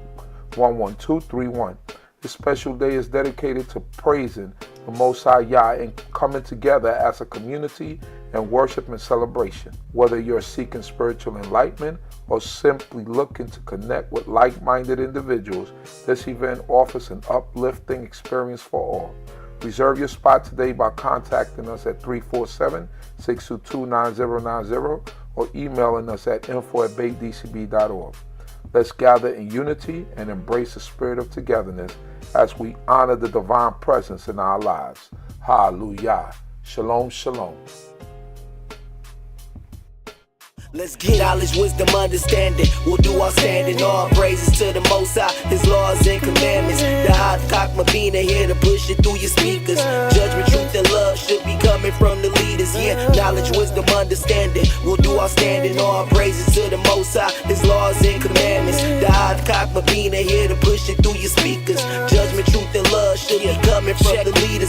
Speaker 1: 11231. This special day is dedicated to praising the Most High Yah and coming together as a community and worship and celebration. Whether you're seeking spiritual enlightenment or simply looking to connect with like-minded individuals, this event offers an uplifting experience for all. Reserve your spot today by contacting us at 347-622-9090 or emailing us at info@baitdcb.org. Let's gather in unity and embrace the spirit of togetherness as we honor the divine presence in our lives. Hallelujah. Shalom, shalom.
Speaker 4: Let's get knowledge, wisdom, understanding. We'll do our standing. All praises to the Most High, His laws and commandments. The CHOKMAH here to push it through your speakers. Judgment, truth, and love should be coming from the leaders. Yeah, knowledge, wisdom, understanding. We'll do our standing. All praises to the Most High, His laws and commandments. The CHOKMAH here to push it through your speakers. Judgment, truth, and love should be coming from the leaders.